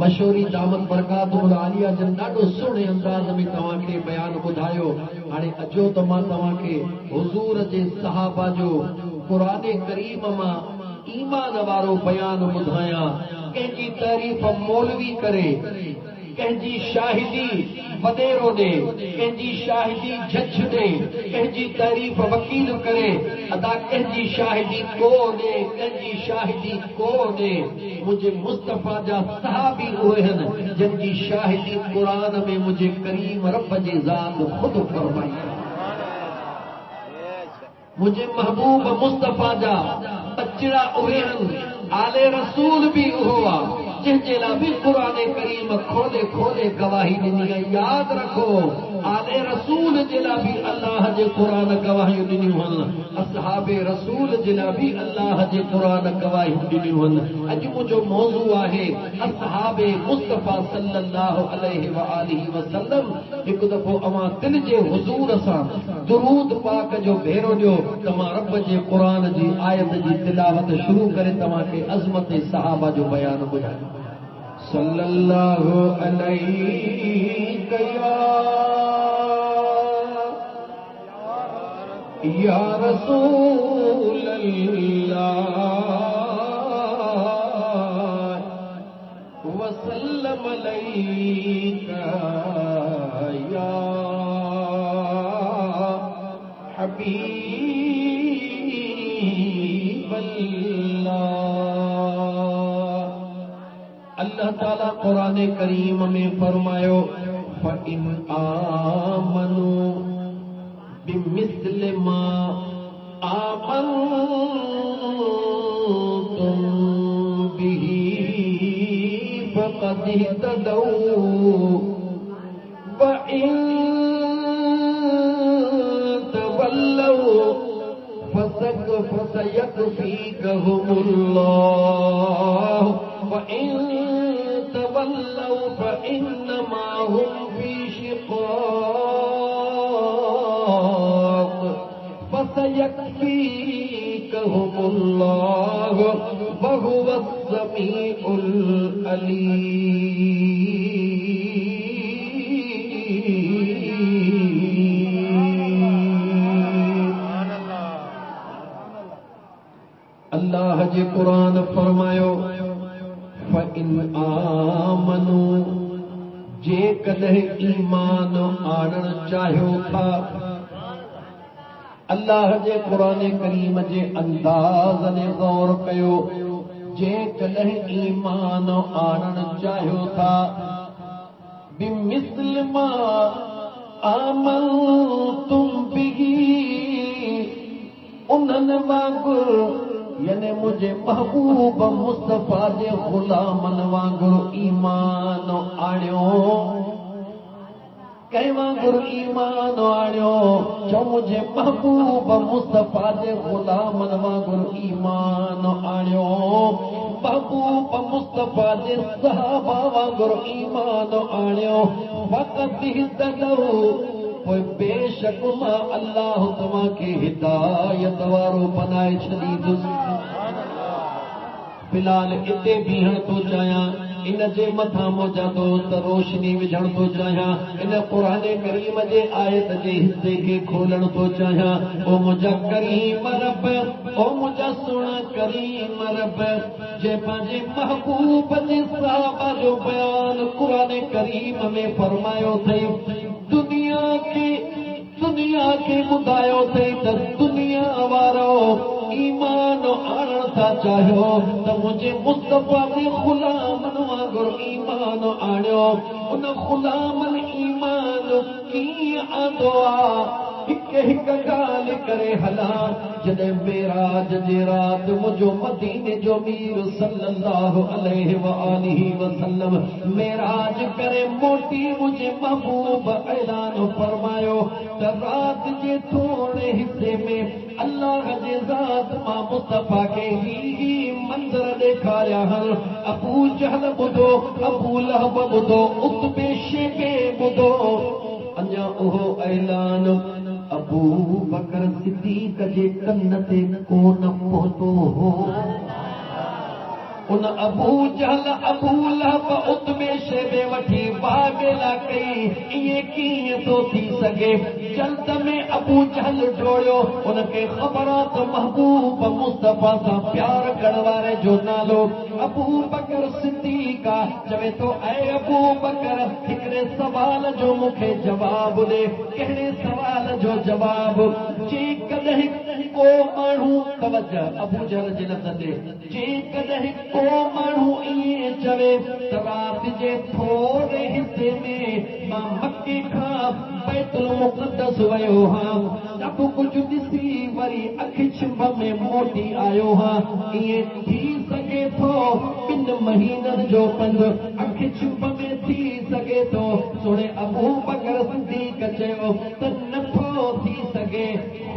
मशहूरी दामत बरकातुल आलिया जन ॾाढो सुहिणे अंदाज़ में तव्हांखे बयान ॿुधायो। हाणे अचो त मां तव्हांखे हुज़ूर जे सहाबा जो क़ुरान करीम मां ईमान वारो बयान ॿुधायां। कंहिंजी तारीफ़ मौलवी करे, कंहिंजी शाहिदी वॾेरो ॾे, कंहिंजी शाहिदी जज ॾे, कंहिंजी तारीफ़ वकील करे, अदा कंहिंजी शाहिदी को ॾे, कंहिंजी शाहिदी को ॾे। मुंहिंजे मुस्तफ़ा जा सहाबी उहे आहिनि जिनजी शाहिदी क़ुरान में मुंहिंजे करीम रब जी ज़ात ख़ुदि फरमाई। मुंहिंजे महबूब मुस्तफ़ा जा बचड़ा उहे आहिनि, आले रसूल बि उहो आहे जंहिंजे लाइ बि क़ुरान करीम खोले खोले गवाही ॾिनी आहे। यादि रखो आले रसूल जे लाइ बि अल्लाह जे क़ुरान गवाहियूं ॾिनियूं आहिनि, असहाबे रसूल जे लाइ बि अल्लाह जे क़ुरान गवाहियूं ॾिनियूं आहिनि। अॼु मुंहिंजो मौज़ू आहे असहाबे मुस्तफ़ा सल्लल्लाहु अलैहि व आलिहि वसल्लम। हिकु दफ़ो अवां दिलि जे हुज़ूर सां दुरूद पाक जो भेरो ॾियो त मां रब जे क़ुरान जी आयत जी तिलावत शुरू करे तव्हांखे अज़मत सहाबा जो बयान ॿुधायां। सल्लल्लाहु अलैहि या रसूल अल्लाह वसल्लम अलैका या हबीब अल्लाह। अल्लाह ताला कुरान करीम में फरमायो फ़इन आमनू बिमिस्ल मा आमनतुम बिही फ़क़द इह्तदौ व इन तवल्लौ फसयकफीकहुमुल्लाह व इन तवल्लौ फइन्नमा हुम फी शिक़ाक़ फसयकफीकहुमुल्लाह व हुवस्समीउल अलीम। अल्लाह जे कुरान फरमायो फ़इन आमनू जेकॾहिं ईमान आणण चाहियो था। अल्लाह जे कुरान करीम जे अंदाज़ ने गौर कयो। जेकॾहिं ईमान आणण चाहियो था बिमिस्ल मा आमनतुम बिही उन्हनि वांगुरु यानी मुझे महबूब मुस्तफ़ा जे ग़ुलामन वांगुरु ईमान आणियो। कंहिं वांगुरु ईमान आणियो जो मुझे महबूब मुस्तफ़ा जे ग़ुलामन वांगुरु ईमान आणियो। महबूब मुस्तफ़ा जे सहाबा वांगुरु ईमान आणियो। फ़क़द इह्तदौ पोइ बेशक मां अल्लाह तव्हांखे हिदायत वारो बनाए छॾींदुसि। फिलहाल इते बीहण थो चाहियां, इन जे मथां मुंहिंजा दोस्त रोशनी विझण थो चाहियां, इन क़ुरान करीम जे आयत जे हिस्से खे खोलण थो चाहियां। ओ मुंहिंजा करीम रब, ओ मुंहिंजा सुहिणा करीम रब, जे पंहिंजे महबूब जे सहाबा जो बयान क़ुरान करीम में फरमायो अथई। दुनिया खे ॿुधायो अथई त दुनिया वारो ईमान आणण था चाहियो त मुंहिंजे मुस्तफ़ा जे ग़ुलामन वांगुरु ईमान आणियो। उन ग़ुलामन ईमान कीअं आंदो आहे हिक ॻाल्हि करे हला जॾहिं मेराज जे राति मुंहिंजो मदीने जो मीर सल्लल्लाहु अलैहि व आलिहि वसल्लम मेराज करे मोटी मुंहिंजे महबूब ऐलान फरमायो त राति जे थोरे हिस्से में अल्लाह जे ज़ात मां मुस्तफा खे ही मंज़र ॾेखारिया हल अबू जहल ॿुधो अबू लहब ॿुधो उतबे शेबे ॿुधो अञा उहो ऐलान अबू बकर सिद्दीक़ जे कन ते कोन पहुतो हो उन अबू जहल अबू लहब उतबे शेबे वठी बाबेला कई इहे कीअं थो थी सघे जल्द में अबू जहल डोड़ियो उनखे ख़बर त महबूब मुस्तफा सां प्यार करण वारे जो नालो अबू बकर सिद्दीक़ चवे थो ऐ अबू बकर हिकिड़े सवाल जो मूंखे जवाब ॾे कहिड़े सवाल जो जवाब जेकॾहिं को माण्हू तवज्जो अबू जहल जे लफ़्ज़ ते जेकॾहिं को माण्हू ईअं चवे त राति जे थोरे हिस्से में मां मके खां बैतुल मुक़द्दस वियो हां सभु कुझु ॾिसी वरी अखि छिंभ में मोटी आयो हां ईअं थी सघे थो 2 महीननि जो पंधु अखि छिंभ में थी सघे थो सुणे अबू बकर सिद्दीक़ चयो त नथो थी सघे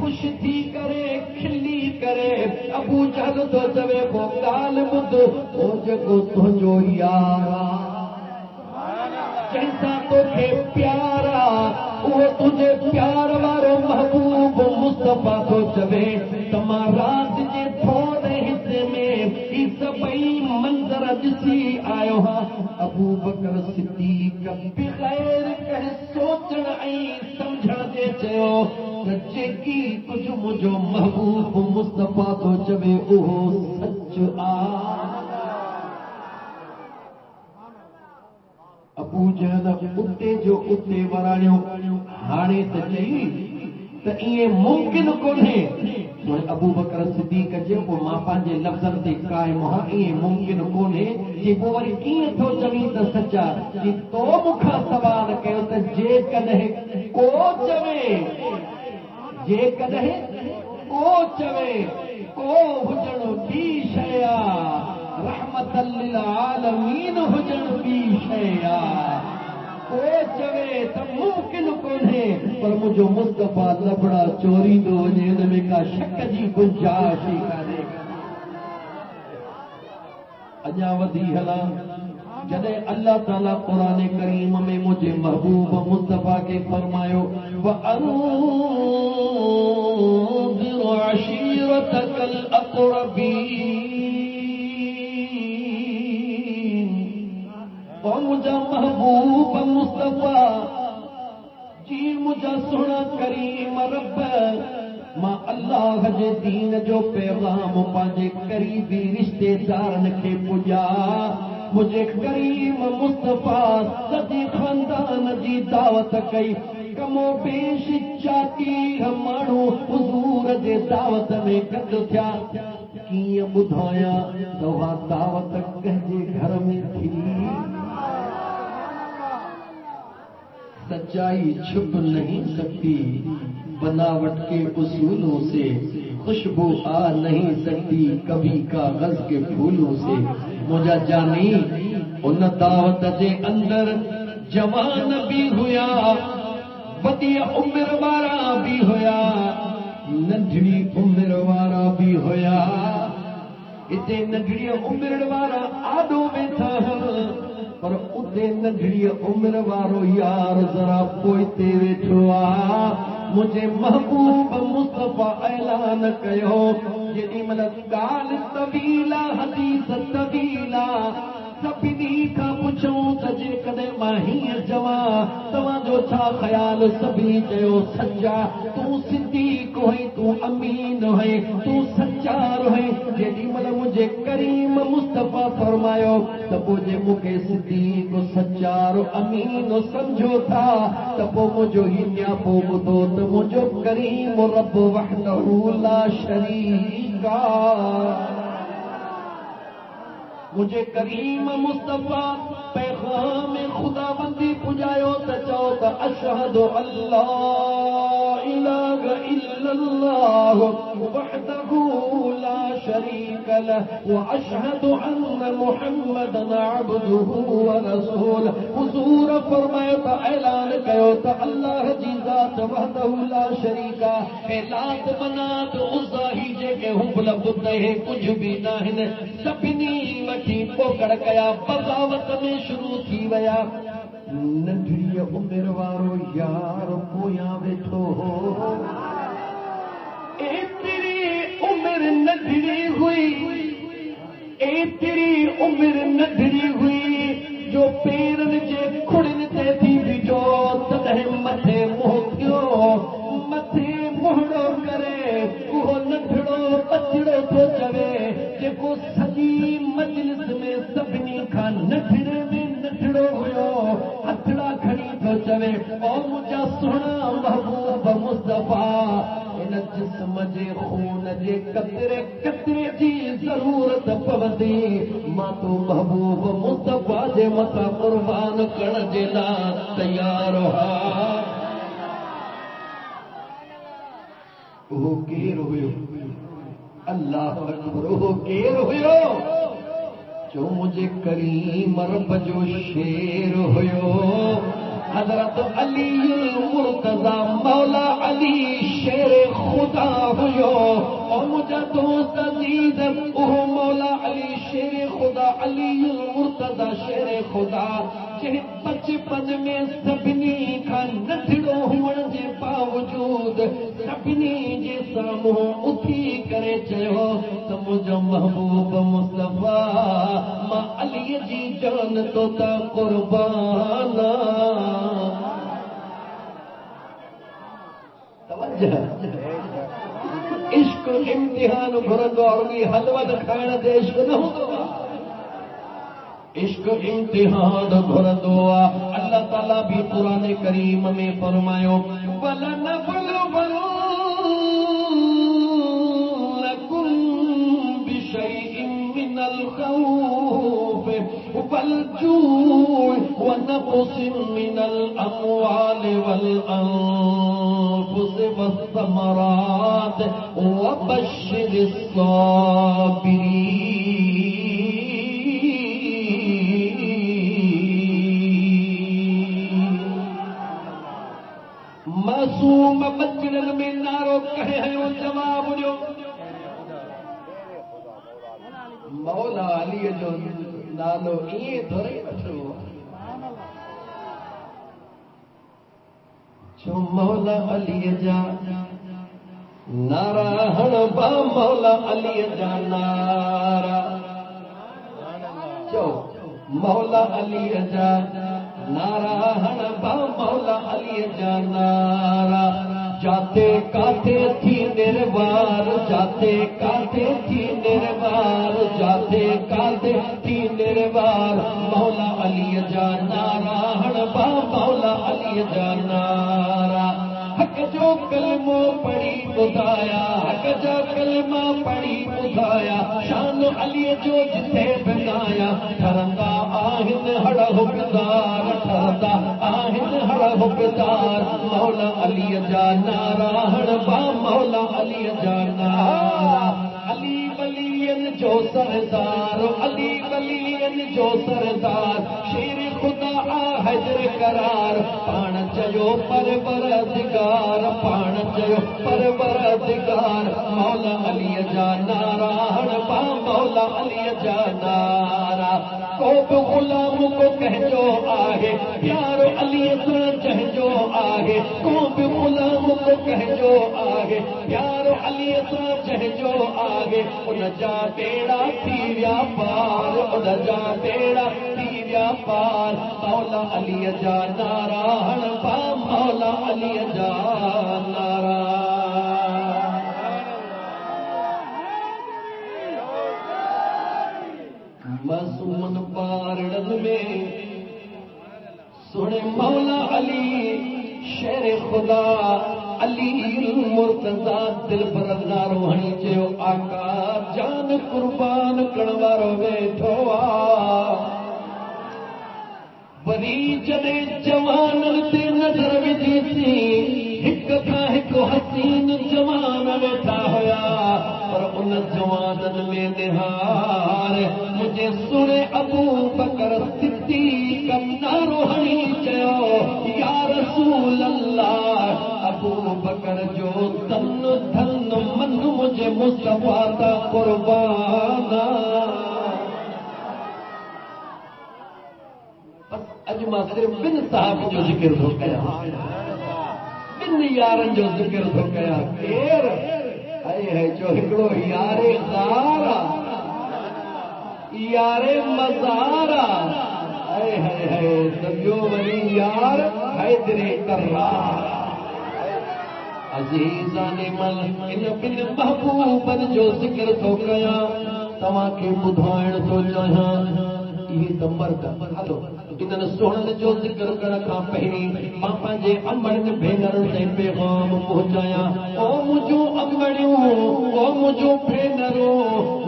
ख़ुशि थी करे खिली करे अबू जहल थो चवे पोइ ॻाल्हि ॿुध ओ जेको तुंहिंजो यार जंहिंसां तोखे प्यार उहो तुंहिंजे प्यार वारो महबूब मुस्तफा थो चवे त मां राति जे थोरे हिस्से में ही सभई मंज़र ॾिसी आयो हां अबू बकर सिद्दीक़ बग़ैर कंहिं सोचण ऐं सम्झण जे चयो त जेकी कुझु मुंहिंजो महबूब मुस्तफा थो चवे उहो सच आहे अबू जहल उते जो उते वराणियो हाणे त चई त ईअं मुमकिन कोन्हे अबू बकर सिद्दीक़ चयो पोइ मां पंहिंजे लफ़्ज़नि ते क़ाइमु आहियां ईअं मुमकिन कोन्हे जे पोइ वरी कीअं थो चवीं त सचा जे तो मूंखां सवाल कयो त जेकॾहिं को चवे को हुजण ॿी शइ आहे रहमतल लिल आलमीन हुजण ॿी शइ आहे को चवे त मुमकिन कोन्हे पर मुंहिंजो मुस्तफा लबड़ा चोरींदो वञे हिन में का शक जी गुंजाइश ई कान्हे अञा वधी हलां जॾहिं अल्लाह ताला क़ुरान करीम में मुंहिंजे महबूब मुस्तफा खे फरमायो वअंज़िर अशीरतकल अक़रबीन ओ मुंहिंजा महबूब मुस्तफा जी मुंहिंजा सुहिणा करीम रब मां अल्लाह जे दीन जो पैगाम पंहिंजे क़रीबी रिश्तेदारनि खे पुॼा मुझे करीम मुस्तफा सॼे खानदान जी दावत कई कमो पेश चाती माण्हू हुज़ूर जे दावत में गॾु थिया कीअं ॿुधायां त उहा दावत कंहिंजे घर में थी सच्चाई छुप नहीं सकती बनावट के उसूलों से खुशबू आ नहीं सकती कभी कागज के फूलों से मुझा जानी उन दावत जे अंदर जवान भी हुया वॾी उम्र वारा भी हुया नंढड़ी उम्र वारा भी हुया इते नंढड़ी उम्र वारा आॾो वेठा पर उते नंढड़ी उम्र वारो यार जरा पोइते वेठो आहे मुझे महबूब मुस्तफा ऐलान कयो जेॾी महिल ॻाल्हि तवीला हदीस तवीला सभिनी खां पुछूं त जेकॾहिं मां हीअं चवां तव्हांजो छा ख़्याल सभिनी चयो सचा तूं सिद्दीक़ हुई तूं अमीन हुई तूं सचार हुई जेॾी महिल मुंहिंजे करीम मुस्तफा फरमायो त पोइ जे मूंखे सिद्दीक़ सचार अमीन सम्झो था त पोइ मुंहिंजो ही न्यापो ॿुधो त मुंहिंजो करीम रब वहदहू ला शरीक मुझे करीम मुस्तफा पैगाम खुदाबंदी पुजायो त चओ त अशहदु अल्लाह इलाहा इल्लल्लाह वहदहू ला शरीक लह व अशहदु अन्न मुहम्मदन अब्दुहू व रसूलुहू। हुजूर फरमायो त ऐलान कयो त अल्लाह जी ज़ात वहदहू ला शरीका है, लात मनात उज़्ज़ा ही जेके हुबल बुत है कुछ भी नाहिन, सभिनी वठी पोकड़ कया बगावत में शुरू थी वया। नंढड़ी उमिरि वारो यार पोयां वेठो हो, एतिरी उमिरि नंढड़ी हुई, एतिरी उमिरि नंढड़ी हुई जो पेरनि जे खुड़िन ते थी बीठो, तॾहिं मथे मुंहुं थियो, मथे मुहड़ो करे उहो नंढड़ो बचिड़ो थो चवे जेको सॼी मजलिस में सभिनी खां नंढड़े में नंढड़ो हुयो, हथड़ा खणी थो चवे ओ मुंहिंजा सुहिणा महबूब मुस्तफा, इन जिस्म जे खून जे कतरे कतरे जी ज़रूरत पवंदी, मां तो महबूब मुस्तफा जे मथां कुर्बान करण जे लाइ तयार हा। वो केर हुयो? अल्लाह अकबर, वो केर हुयो? जो मुझे करीम रब जो शेर हुयो, हजरत अली मुर्तजा मौला अली शेर खुदा हुयो। और मुझा दोस्त अजीज उहो मौला अली शेर खुदा, अली मुर्तजा शेर खुदा, जे बचपन में सभिनी खां नंढड़ो हुअण जे बावजूद सभिनी जे साम्हूं उथी करे चयो त मुंहिंजो महबूब मुस्तफा, मां अलीअ जी जान तो ता कुर्बान। इश्क इम्तिहान घुरंदो आहे, हलवा खाइण ते इश्क न हूंदो आहे, इश्क इम्तिहान घुरंदो आहे। अल्लाह ताला भी कुरान करीम में फरमायो ونقص من الأموال والأنفس والثمرات وبشر الصابرين। मासूम बचड़न में नारो कहे है वो जवाब जो मौला अली जो नालो इए थोड़ी वठो, जो मौला अली जा नारा हणबा, मौला अली जा नारा चो, मौला अली जा नारा हणबा, मौला अली जा नारा। जाते काथे थी निर्वार, जाते काथे थी निर्वार, जाते काथे थी निर्वार, मौला अली जा नारा हणबा, मौला अली जा नारा। हक जो कलमो पढ़ी ॿुधाया, हक जा कलमा पढ़ी ॿुधाया, शान अली जो जिथे बिगाया, ठरंदा आहिनि हड़ हुकदार, ठरंदा आहिनि हड़ हुकदार, मौला अली जा नारा हणबा, मौला अली जा नारा। अली वलियन जो सरदार, अली वलियन जो सरदार, शेर खुदा हैदर करार, पाण चयो परवरदिगार, पाण चयो परवरदिगार, मौला अली जा नारा हणबा, मौला अली जा नारा। को बि गुलाम को कहजो आहे, प्यारो अली सां चहजो आहे, को बि गुलाम को कहजो आहे, प्यारो अली सां चहजो आहे। उन जा बेड़ा थी विया पार, उन जा बेड़ा थी विया पार, मौला अली जा नारा हणबा, मौला अली जा नारा। मासूमन पारड़न में सुने मौला अली शेर खुदा, अली मुर्तजा दिल पर नारो हणी चयो आका जान कुर्बान करण वारो वेठो आ। वरी जॾहिं जवाननि ते नज़र विझीसी हिक खां हिकु हसीन जवान वेठा हुया पर उन जवाननि में निहार मुंहिंजे सुणे अबू बकर सिद्दीक़ नारो हणी चयो या रसूल अल्लाह अबू बकर जो तन धन मन मुंहिंजे मुस्तफा ता कुर्बान। अॼु मां सिर्फ़ ॿिनि साहब जो ज़िक्र थो कयां, ॿिनि यारनि जो ज़िक्र थो कयां। केरु है जो हिकिड़ो यारे ग़ारा यारे मज़ारा है त ॿियो वरी यार हैदरे करार। अज़ीज़ाने मन इन ॿिनि महबूबनि जो ज़िक्र थो कयां, तव्हांखे ॿुधाइण थो चाहियां इहे त मर्द। हलो इन्हनि सुहिणनि जो ज़िक्र करण खां पहिरीं मां पंहिंजे अमड़नि भेनरुनि ताईं पैगाम पहुचायां। ओ मुंहिंजो अमड़ियूं, ओ मुंहिंजो भेनरो,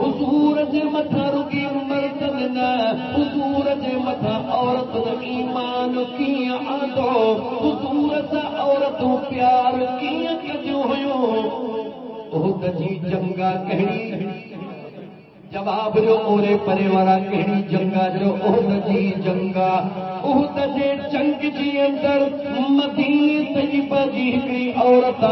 हुज़ूर जे मथां रुॻी मर्दनि न, हुज़ूर जे मथां औरतुनि ईमान कीअं आंदो, हुज़ूर सां औरतूं प्यार कीअं कदियूं हुयूं। उहद जी जंगा कहिड़ी? जवाब जो ओरे परे वारा कहिड़ी जंगा जो? उहद जी जंगा। उहद जे जंग जी अंदर मदीने तैयबा जी हिकिड़ी औरत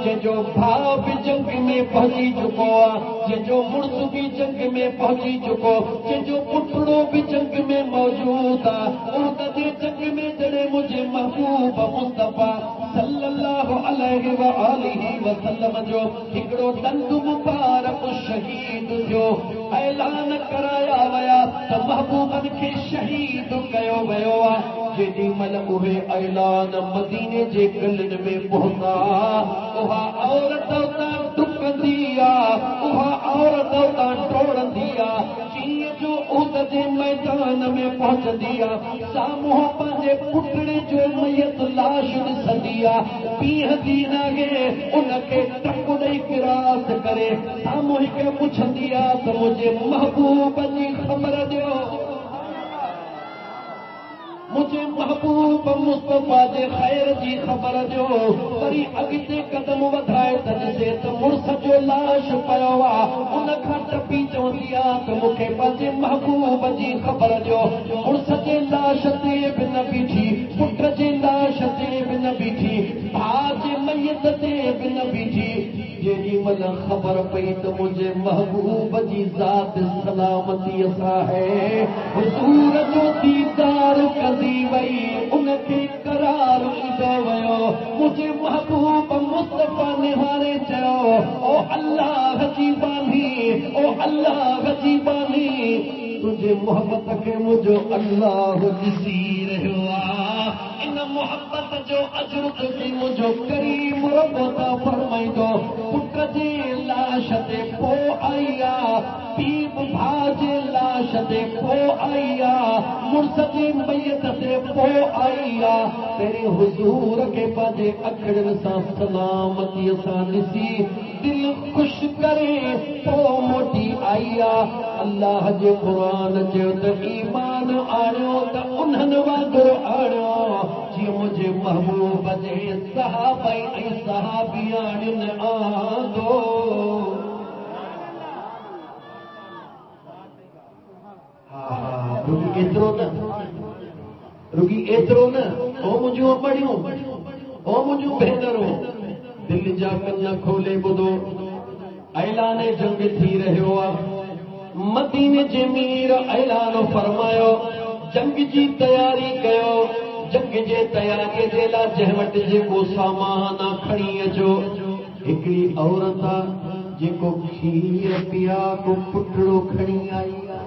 जंहिंजो भाउ बि जंग में पहुची चुको आहे, जंहिंजो मुड़ुस बि जंग में पहुची चुको, जंहिंजो पुटड़ो बि जंग में मौजूद आहे। उहद जे जंग में जॾहिं मुंहिंजे महबूब मुस्तफा सल्लल्लाहु अलैहि व आलिहि वसल्लम जो हिकिड़ो दंद मुबारक शहीद थियो, ऐलान कराया विया त महबूबनि खे शहीद कयो वियो आहे। जेॾी महिल उहे ऐलान मदीने जे गलियुनि में पहुता, उहा औरत उतां डुकंदी आहे, उहा औरत उतां डोड़ंदी आहे, कीअं जो उहद जे मैदान में पहुचंदी आहे, साम्हूं पंहिंजे पुटड़े जो मयत लाश ॾिसंदी आहे, बीहंदी नाहे उनखे टक ॾेई किरास करे सामूहिक पुछंदी आहे त मुंहिंजे महबूब जी ख़बर ॾियो, मुंहिंजे महबूब मुस्तफा जे ख़ैर जी ख़बर ॾियो। वरी अॻिते कदम वधाए त ॾिसे त मुड़ुस जो लाश पियो आहे, उन खां टपी चवंदी आहे त मूंखे पंहिंजे महबूब जी ख़बर ॾियो। मुड़ुस जे लाश ते बि न बीठी, पुट जे लाश ते बि न बीठी, भाउ जे मयत ते बि न बीठी। जेॾी महिल ख़बर पई त मुंहिंजे महबूब जी ज़ात सलामतीअ सां है, हुज़ूर जो दीदार कंदी वई, उनखे करार ईंदो वियो। मुंहिंजे महबूब मुस्तफा निहारे चयो, ओ अल्लाह जी बानी, ओ अल्लाह जी बानी, तुंहिंजे मोहब्बत खे मुंहिंजो अल्लाह ॾिसी रहियो आहे। इन मोहब्बत जो अजर तुंहिंजी मुंहिंजो करीम रब अता फरमाईंदो। पुट जे लाश ते पोइ आई आहे, पीउ भाउ जे लाश ते पोइ आई आहे, मुड़ुस जी मयत ते पोइ आई आहे। पहिरीं हुज़ूर खे पंहिंजे अखियुनि सां सलामतीअ सां ॾिसी दिल ख़ुशि करे पोइ मोटी आई आहे। अल्लाह जे क़ुरान चयो त ईमान आणियो त उन्हनि वांगुरु आणियो जीअं मुंहिंजे महबूब जे सहाबाई ऐं सहाबियाणियुनि आंदो। रुगी एतिरो न, ओ मुंहिंजूं अमड़ियूं, ओ मुंहिंजूं भेनरूं, दिलि जा कन खोले ॿुधो, ऐलान जंग थी रहियो आहे। मदीने जे मीर ऐलान फरमायो, जंग जी तयारी कयो। जंग जे तयारीअ जे लाइ जंहिं वटि जेको सामान खणी अचो। हिकिड़ी औरत जेको खीर पिया को पुटड़ो खणी आई आहे।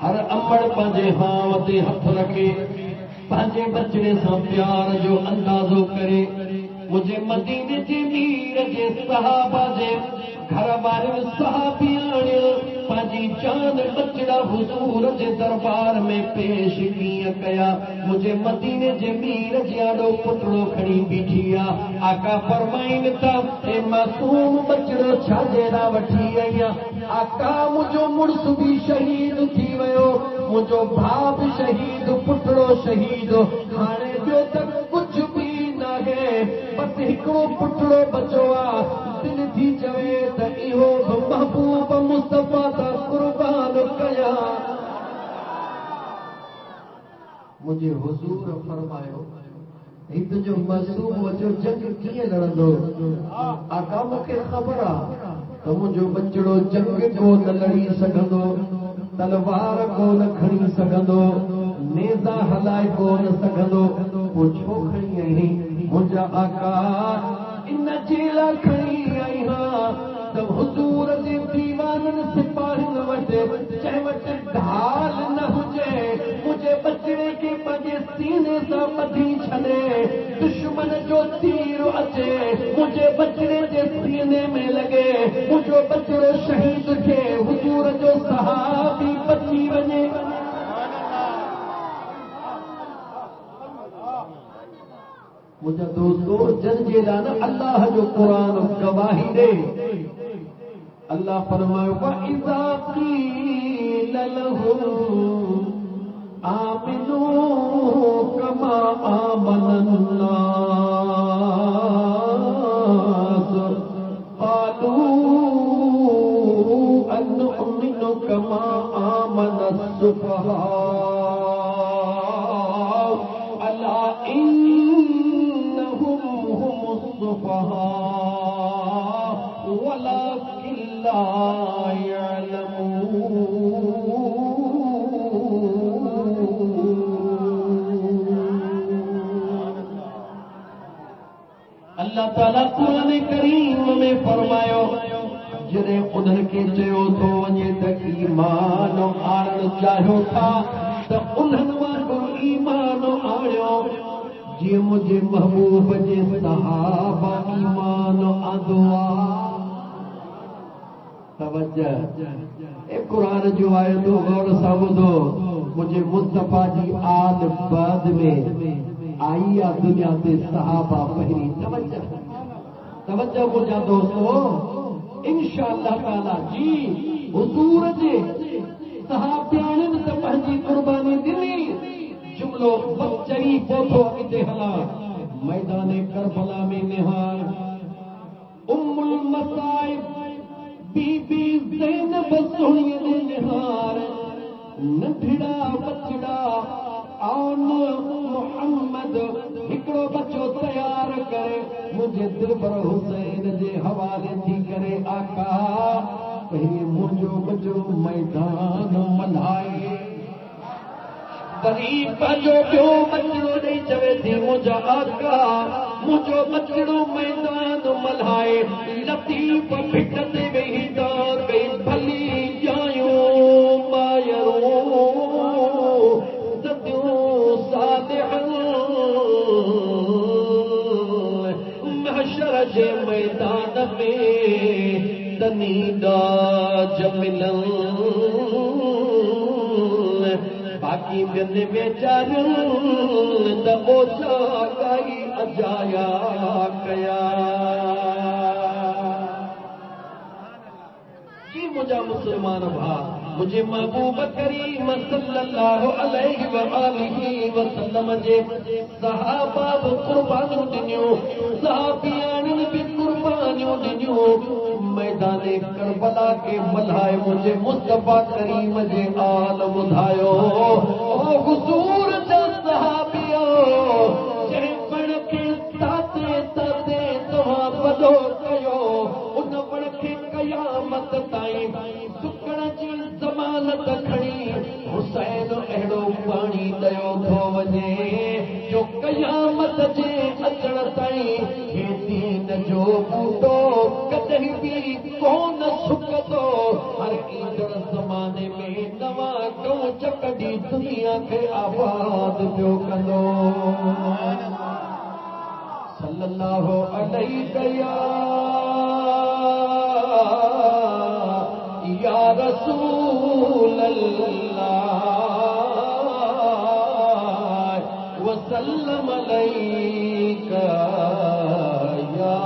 हर अमड़ पंहिंजे हाव ते हथ रखे पंहिंजे बचड़े सां प्यार जो अंदाज़ो करे मुंहिंजे मदीने जे मीर जे सहाबा जे घर वारनि सहाबियाणियुनि पंहिंजी जान बचड़ा हुज़ूर जे दरबार में पेश कीअं कया। मुंहिंजे मदीने जे मीर जियाड़ो पुटड़ो खणी बीठी आहे। आका फरमाइनि था, हे मासूम बचड़ो छाजे लाइ वठी आई आहे? आका मुंहिंजो मुड़ुस बि शहीद थी वियो, मुझो भाउ बि शहीद पुटड़ो शहीद हाणे ॿियो त कुझु बि न आहे बसि हिकिड़ो पुटड़ो बचो आहे दिलि थी चवे त इहो बि महबूब मुस्तफ़ा त क़ुर्बान कया मुझे हुजूर फरमायो हित जो मासूम जो जंग कीअं लड़ंदो आका मूंखे ख़बर आहे त मुंहिंजो बचड़ो जंग को न लड़ी सघंदो तलवार को न खणी सघंदो नेज़ा हलाए को न सघंदो पोइ छो खणी आई मुंहिंजा आका इन जे लाइ खणी आई त हुजूर जे दीवाननि सिपाहियुनि वटि जंहिं वटि ढाल न हुजे मुंहिंजे बचड़े खे पंहिंजे सीने सां ॿधी छॾे दुश्मन जो तीर अचे मुंहिंजे बचड़े जे सीने में लॻे मुंहिंजो बचड़ो शहीद थे हुजूर जो सहाबी बची वञे मुंहिंजा दोस्तो जन जे लाइ न अल्लाह जो क़ुरान गवाही ॾे अल्लाह फरमायो वइज़ा क़ील लहुम आमिनू कमा आमनन नास क़ालू अनुमिनु कमा आमनस सुफ़हा अला इन्नहुम हुमुस सुफ़हा वलाकिन ला अल्लाह ताला कुरान करीम में फरमायो जॾहिं उन्हनि खे चयो थो वञे त ईमान आणणु चाहियो था त उन्हनि वांगुरु ईमान आणियो जीअं मुंहिंजे महबूब जे सहाबा ईमान आंदो आहे तवज्जो ए कुरान जो आयतो गौर सां ॿुधो मुंहिंजे मुस्तफ़ा जी आल बाद में आई आहे दुनिया ते सहाबा पहिरीं तवज्जो मुंहिंजा दोस्तो इंशाअल्लाह ताला जी हुजूर जे सहाबियाणनि त पंहिंजी क़ुर्बानी ॾिनी जुमिलो बस चई पहुतो अॻिते हलां मैदान करबला में निहार उम्मुल मसाइब बीबी ज़ैनब सोणीअ जे निहार नंढड़ा बचड़ा आन मुहम्मद हिकिड़ो बच्चो तयार करे मुंहिंजे दिलबर हुसैन जे हवाले थी करे आका पहिरीं मुंहिंजो बच्चो मैदान मल्हाए वरी पंहिंजो ॿियो बचड़ो ॾेई चवे थी मुंहिंजा आका मुंहिंजो बचड़ो मैदान मल्हाए लतीफ़ भिट ते वेही दार कई भली जायूं मायरूं सदियूं सालिहूं महशर जे मैदान में तनीदा जमिलन बाक़ी ॿियनि वेचारियुनि त ओछा ॻाई अजाया कया जी मुंहिंजा मुस्लमान भाउ मुंहिंजे महबूब करीम सल्लल्लाहु अलैहि व आलिहि वसल्लम जे सहाबा बि क़ुर्बानियूं ॾिनियूं सहाबियाणियुनि बि क़ुर्बानियूं ॾिनियूं मैदान करबला के मल्हाए मुझे मुस्तफा करीम जे आल ॿुधायो ओ हुजूर जा सहाबियो जंहिं वण खे ताते ताते तव्हां वॾो कयो उन वण खे क़यामत ताईं सुकण जी ज़मानत खणी हुसैन अहिड़ो पाणी ॾियो थो वञे जो क़यामत जे अचण ताईं हे दीन जो बूटो कॾहिं बि कोन सुकंदो हर ईंदड़ ज़माने में नवां कौच कढी दुनिया खे आबाद पियो कंदो सल्लल्लाहु अलैहि या रसूल अल्लाह वसल्लम अलैका या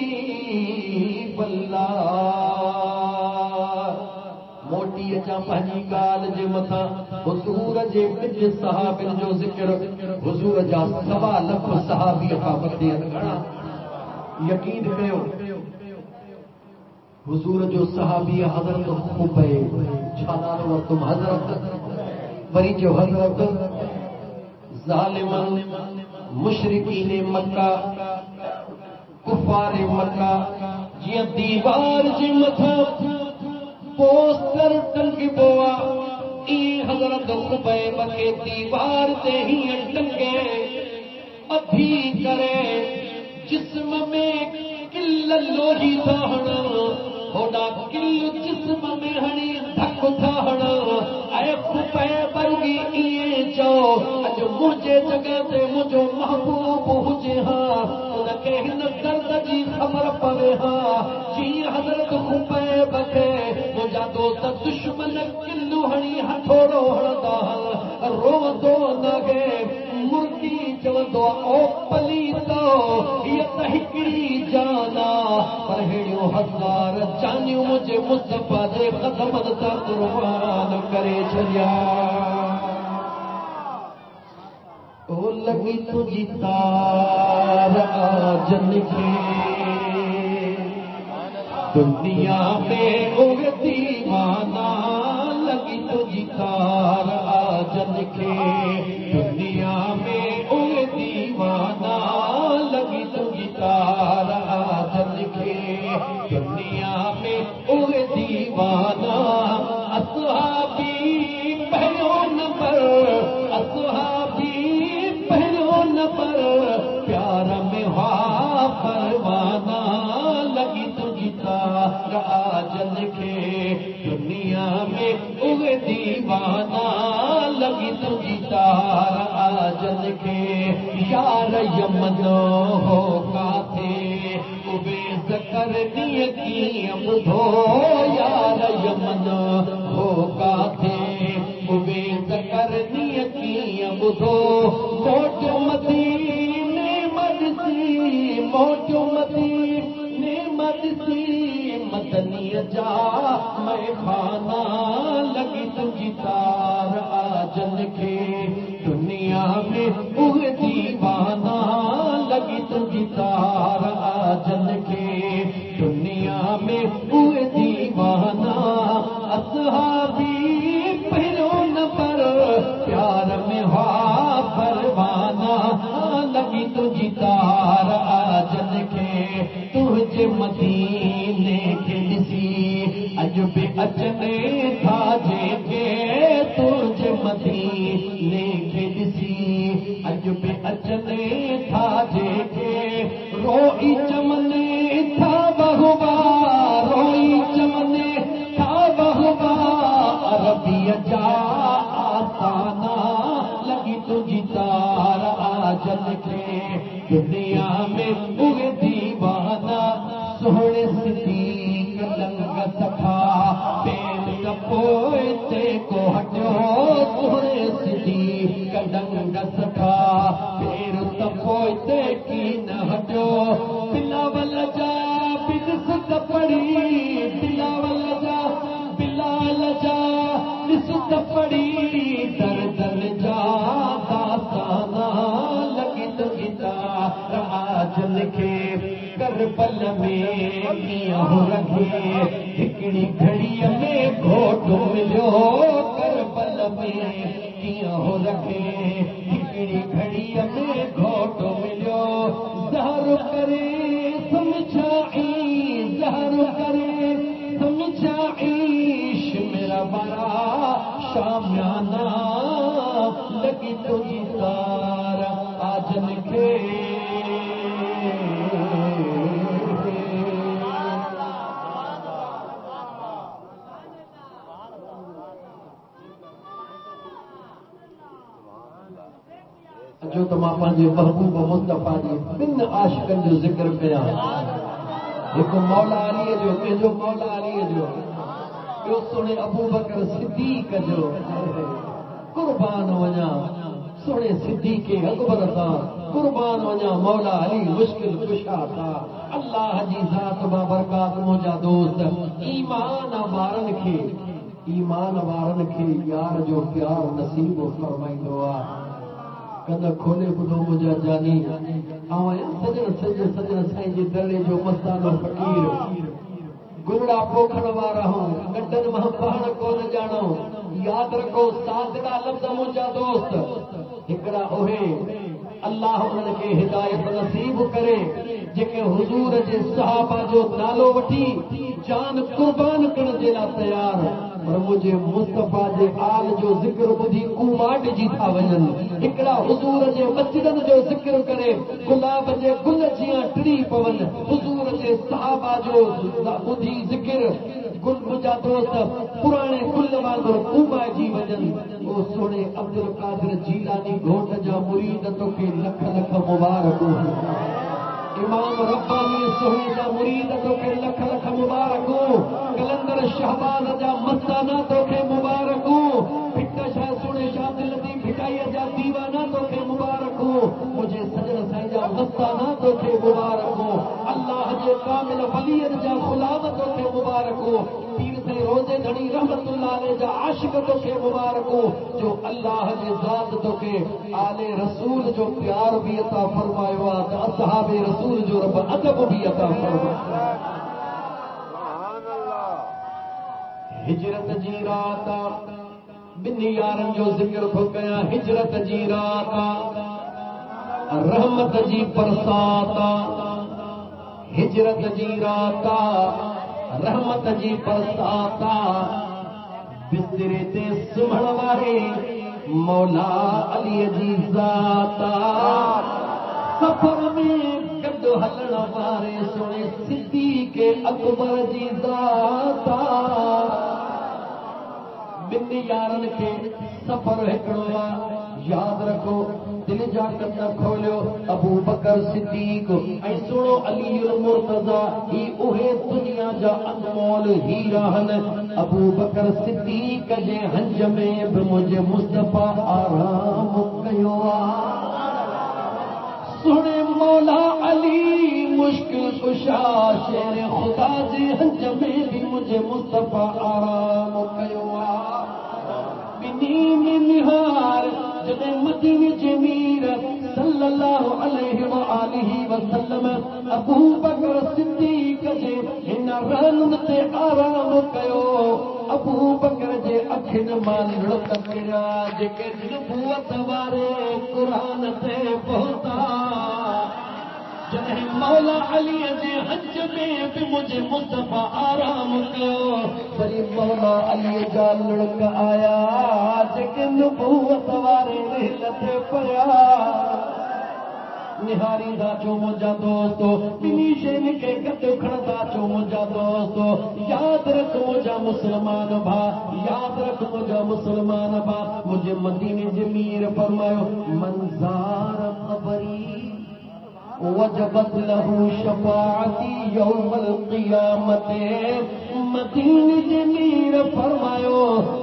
हबीब अल्लाह अचां पंहिंजी ॻाल्हि जे मथां हुज़ूर जे ॿिनि सहाबियुनि जो ज़िक्र। हुज़ूर जा 1.25 लख सहाबी खां मथे घणा यकीन कयो। हुज़ूर जो सहाबी हज़रत खुबैब, छा नालो वरितुम हज़रत, वरी जो हज़रत ज़ालिमन मुशरिकीन मक्का कुफार मक्का जीअं दीवार जे मथां पोस्टर टंगिबो आहे ईअं हज़रत खुबैब खे दीवार ते हीअं टंगे अभी करे जिस्म में किल लोही था हणन होॾा किल जिस्म में हणी धक था हणन ऐं खुबैब रुॻी ईअं चओ अॼु मुंहिंजे जॻह ते मुंहिंजो महबूब हुजे हा उनखे हिन दर्द जी ख़बर पवे हा जीअं हज़रत खुबैब खे मुंहिंजा दोस्त दुश्मन किल्लू हणी हथोड़ो हणंदा रोवंदो नाहे मुर्गी चवंदो ओ पलीतो हीअ त हिकिड़ी जान आहे पर अहिड़ियूं 1000 जानियूं मुंहिंजे मुस्तफ़ा जे क़दमनि तां क़ुर्बान करे छॾिया। ओ लॻी तुंहिंजी तार आजन खे दुनिया में उहे दीवाना लॻी तुंहिंजी तार आजन खे दुनिया में उहे दीवाना लॻी तुंहिंजी तार आजन खे दुनिया में उहे दीवाना असहाबी पहिरियों नंबर असहाबी पहिरियों नंबर प्यार में हा परवाना लॻी तुंहिंजी तार आजन खे दुनिया में उहे दीवाना लॻी तुंहिंजी तार आजन खे यार यमन हो काथे उहे ज़करनीअ कीअं ॿुधो यार यमन हो काथे उहे ज़करनीअ कीअं ॿुधो मोटियो मदीने मदसी मोटियो मदीने मदसी मदनीअ जा मैखाना लॻी तुंहिंजी तार आजन खे दुनिया में उहे दीवाना लॻी तुंहिंजी तार आजन खे दुनिया में उहे दीवाना असहाबी पहिरियों नंबर प्यार में हा परवाना लॻी तुंहिंजी तार आजन खे तुंहिंजे मदीने खे ॾिसी अॼु बि अचने था जेके तुंहिंजे मदीने खे ॾिसी अॼु बि अचने था जेके रोई चमने था बहुबा रोई चमने था बहुबा अरबीअ जा आसाना लॻी तुंहिंजी तार आजन खे दुनिया में उहे दीवाना सोहणे सिद्दीक़ लंग सफ़ा पेर त पोइ ते को हटियो सोहणे सिद्दीक़ लंग सफ़ा पेर त पोइ ते की न हटियो बिलावल जा बिस त पढ़ी बिलावल जा बिलाल जा ॾिस त पढ़ी दर दर जा दास्ताना लॻी तुंहिंजी तार आजन खे करबल में कीअं हो रखे हिकिड़ी घड़ीअ में घोट मिलियो करबल में कीअं हो रखे हिकिड़ी घड़ीअ में घोट मिलियो ज़हर करे समझाई ज़हर करे समझाई मेरा बड़ा शामियाना लॻी तुंहिंजी तार आजन खे जो तो मां पंहिंजे महबूब मुस्तफ़ा जे 2 आशिक़नि जो ज़िक्र कयां हिकु मौला अलीअ जो कंहिंजो मौला अलीअ जो ॿियो सुहिणे अबू बकर सिद्दीक़ जो कुर्बान वञा सुहिणे सिद्दीक़ अकबर सां कुर्बान वञा मौला अली मुश्किल कुशा था अल्लाह जी ज़ात मां बरकात मुंहिंजा दोस्त ईमान ॿारनि खे ईमान वारन खे यार जो प्यार नसीब फरमाईंदो आहे। कन खोले ॿुधो मुंहिंजा जानी, सजण सजण सजण साईं जे दरे जो मस्तानो फ़कीर, गुमड़ा पोखण वारा हूं, गड्डन मां पाण कोन ॼाणो। याद रखो सादड़ा लफ़्ज़ मुंहिंजा दोस्त हिकिड़ा उहे अल्लाह उन्हनि खे हिदायत नसीब करे जेके हुजूर जे सहाबा जो नालो वठी जान कुर्बान करण जे लाइ तयार, पर मुंहिंजे मुस्तफ़ा जे आल जो ज़िक्र ॿुधी कूमाट जी था वञनि। हिकिड़ा हुजूर जे मस्जिदनि जो ज़िक्र करे गुलाब जे गुल जीअं टिड़ी पवनि। हुजूर जे सहाबा जो ॿुधी ज़िक्र मुंहिंजा दोस्त पुराणे गुल वांगुरु कूमाइजी वञनि। ओ सोणे अब्दुल कादिर जीलानी घोट जा मुरीद तोखे लख लख मुबारक हुजनि। इमाम रब्बानी सोहणे जा मुरीद तोखे लख लख मुबारक। कलंदर शहबाज जा मस्ताना तोखे मुबारक। फिट शाह सोणे शाह दिल दी फिटाईअ जा दीवाना तोखे मुबारक। मुंहिंजे सजण साईं जा मस्ताना तोखे मुबारक। अल्लाह जे कामिल वलीअनि जा गुलाम तोखे मुबारक। पीर साईं रोज़े धणी रहमतुल्लाह अलैह जा आशिक तोखे मुबारक। जो अल्लाह जी ज़ात तोखे आले रसूल जो प्यार बि अता फरमायो आहे त असहाबे रसूल जो रब अदब बि अता फरमायो। हिजरत जी रात ॿिन्ही यारनि जो ज़िक्र थो कयां। हिजरत जी रात रहमत जी बरसात, हिजरत जी रात रहमत जी बरसात, बिस्तरे ते सुम्हण वारे मौला अलीअ जी ज़ात, सफ़र में गॾु हलण वारे सोणे सिद्दीक़ अकबर जी ज़ात। ॿिन्ही यारनि खे सफ़र हिकिड़ो आहे। यादि रखो दिलि जा कन खोलियो। अबू बकर सिद्दीक़ ऐं सोणो अलीउल मुर्तज़ा ही उहे दुनिया जा अनमोल हीरा आहिनि। अबू बकर सिद्दीक़ जे हंज में बि मुंहिंजे मुस्तफ़ा आराम कयो आहे। सोणे मौला अली मुश्किल कुशा शेर ख़ुदा जे हंज में बि मुंहिंजे मुस्तफ़ा आराम कयो आहे। ॿिन्ही में निहार जॾहिं मदीने जे मीर सल्लल्लाहु अलैहि व आलिहि वसल्लम अबू बकर सिद्दीक़ जे हिन रन ते आराम कयो। अबू बकर जे अखियुनि मां लुड़क किरिया जेके नबूअत वारे क़ुरान ते पहुता। जॾहिं मौला अलीअ जे हज में बि मुंहिंजे मुस्तफ़ा आराम कयो, वरी मौला अलीअ जा लुड़क आया जेके नबूअत वारे रेल ते पिया। निहारींदा छो मुंहिंजा दोस्तो, ॿिन्ही शयुनि खे गॾु खणंदा छो मुंहिंजा दोस्तो। यादि रख मुंहिंजा मुस्लमान भाउ, यादि रख मुंहिंजा मुस्लमान भाउ। मुंहिंजे मदीने जे मीर फरमायो मंज़ार क़बरी वजबत लहू शफाअती यौमल क़ियामत। मदीने जे मीर फरमायो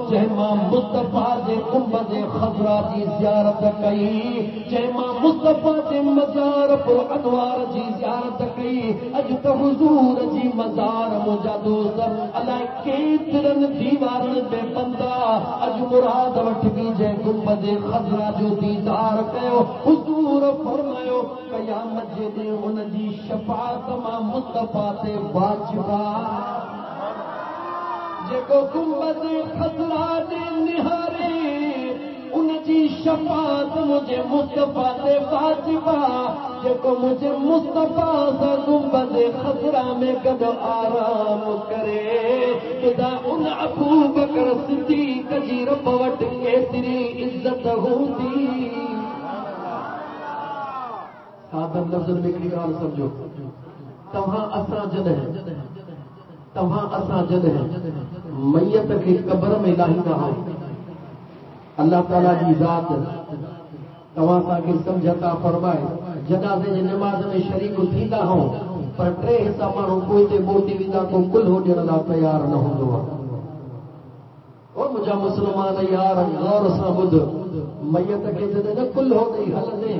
जंहिं मां मुस्तफ़ा जे गुंबद ख़ज़रा जी ज़ियारत कई, जंहिं मां मुस्तफ़ा जे मज़ार पुर अनवार जी ज़ियारत कई। अॼु त हुज़ूर जी मज़ार मुंहिंजा दोस्त अलाए केतिरनि दीवारनि में बंदा अॼु मुराद वठबी जंहिं गुंबद ख़ज़रा जो दीदार कयो। हुज़ूर फरमायो क़यामत जे ॾींहुं हुन जी शफ़ाअत मां मुस्तफ़ा ते वाजिब आहे। जेको गुंबद ख़ज़रा ते निहारे उन जी शफ़ाअत मुंहिंजे मुस्तफ़ा ते वाजिब आहे। जेको मुंहिंजे मुस्तफ़ा सां गुंबद ख़ज़रा में गॾु आराम करे ख़ुदा उन अबू बकर सिद्दीक़ जी रब वटि केतिरी इज़त हूंदी। सादन लफ़्ज़नि में हिकिड़ी ॻाल्हि सम्झो। तव्हां असां जॾहिं मैयत खे क़ब्र में लाहींदा आहियूं, अल्लाह ताला जी ज़ात तव्हां असांखे सम्झता फरमाए जनाज़े जी निमाज़ में शरीक थींदा आहियूं, पर 3 हिसा माण्हू कोई ते मोटी वेंदा को कुल्हो ॾियण लाइ तयारु न हूंदो आहे। ओ मुंहिंजा मुस्लमान यार गौर सां ॿुध, मैयत खे जॾहिं न कुल्हो ॾेई हलंदे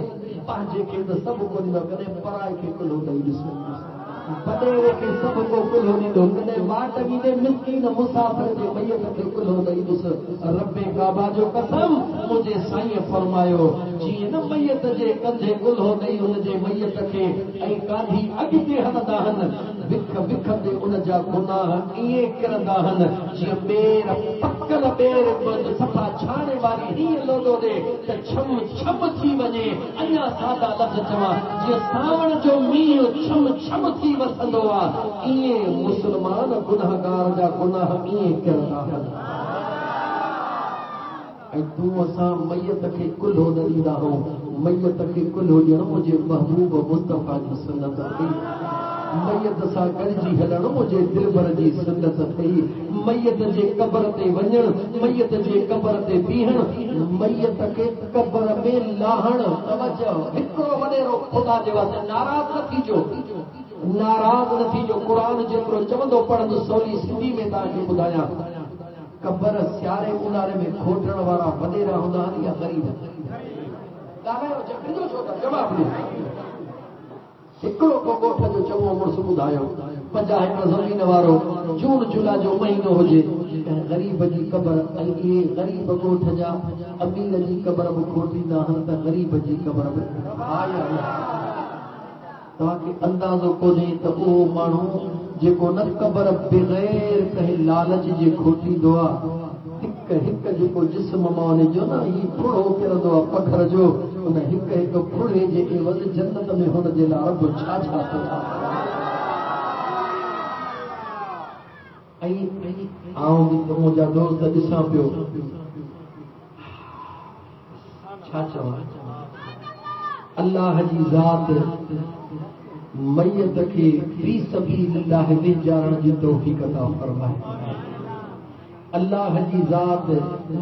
पंहिंजे खे त सभु कुझु न कॾहिं पराए खे कुल्हो ॾेई ॾिसो। बडेरे के सब को कुल होनी दो कदे बाट वीदे मिस्कीन मुसाफिर जे मैयत के कुल हो दई दुस रब्बे काबा जो कसम मुझे साईं फरमायो जी न मैयत जे कंधे कुल हो दई उन जे मैयत के ऐं काधी अॻिते हलंदा हन विख विख ते उन जा गुनाह इए किरंदा हन जीअं ॿेर पकल ॿेर सफ़ा छाणे वारी हीअं लोॾो ॾे त छम छम थी वञे अञा सादा लफ़्ज़ चवां जीअं सावण जो मींहुं छम छम थी वसंदो आहे इएं मुस्लमान गुनाहगार जा गुनाह इएं किरंदा हन ऐं तूं असां मैयत खे कुल्हो न ॾींदा आहियूं मैयत खे कुल्हो ॾियणो मुंहिंजे महबूब मुस्तफ़ा जी सुन्नत थी मैयत सां गॾिजी हलणु मुंहिंजे दिलबर जी सुन्नत थी मैयत जे क़बर ते वञणु मैयत जे क़बर ते बीहणु मैयत खे क़बर में लाहणु तवजो हिकिड़ो वॾेरो ख़ुदा जे वास्ते नाराज़ न थीजो क़ुरान जेतिरो चवंदो पढ़ंदो सवली सिंधी में तव्हांखे ॿुधायां क़बर सियारे ऊन्हारे में खोटण वारा वॾेरा हूंदा आहिनि या ग़रीब ॻाल्हायो जवाबु ॾियो हिकिड़ो को ॻोठ जो चङो मुड़ुसु ॿुधायो 50 एकड़ ज़मीन वारो जून जुलाई जो महीनो हुजे ग़रीब जी क़बर ऐं इहे ग़रीब ॻोठ जा अमीर जी क़बर बि खोटींदा आहिनि त ग़रीब जी क़बर बि तव्हांखे अंदाज़ो कोन्हे त उहो माण्हू जेको न क़बर बग़ैर कंहिं लालच जे खोटींदो आहे हिकु हिकु जेको जिस्म मां जो न ही फुड़ो किरंदो आहे पखर जो उन हिकु हिकु फुड़े जे एवज़ जन्नत में हुनजे लाइ रब छा छा थो आऊं बि मुंहिंजा दोस्त ॾिसां पियो छा चवां अल्लाह जी ज़ात मैयत खे फी सबीलिल्लाह विञाइण जी तौफ़ीक़ अता फरमाए अल्लाह जी ज़ात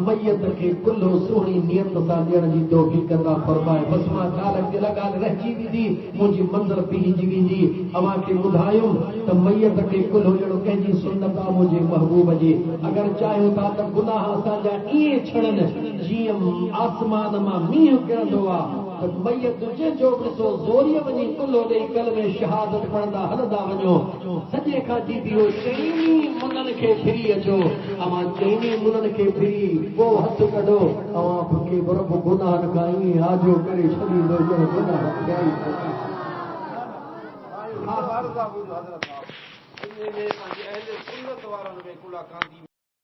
मैयत खे कुल्हो सुहिणी नियत सां ॾियण जी तौफ़ीक़ अता फरमाए बस मां ॻाल्हि रहिजी वेंदी मुंहिंजी मंज़िल बीहजी वेंदी अव्हांखे ॿुधायुमि त मैयत खे कुल्हो ॾियणो कंहिंजी सुन्नत आहे मुंहिंजे महबूब जी अगरि चाहियो था त गुनाह असांजा ईअं छड़नि जीअं आसमान मां मींहुं किरंदो आहे मैयत जो ॾिसो ज़ोरीअ वञी कुल्हो ॾेई कलमे शहादत पढ़ंदा हलंदा वञो सॼे खां जीबियो चइनी मुननि खे फिरी अचो अवां चइनी मुननि खे फिरी पोइ हथु कढो अवां खे बरब गुनाहनि खां ईअं आजो करे छॾींदो ॼण गुनाह थिया ई हज़रत साहब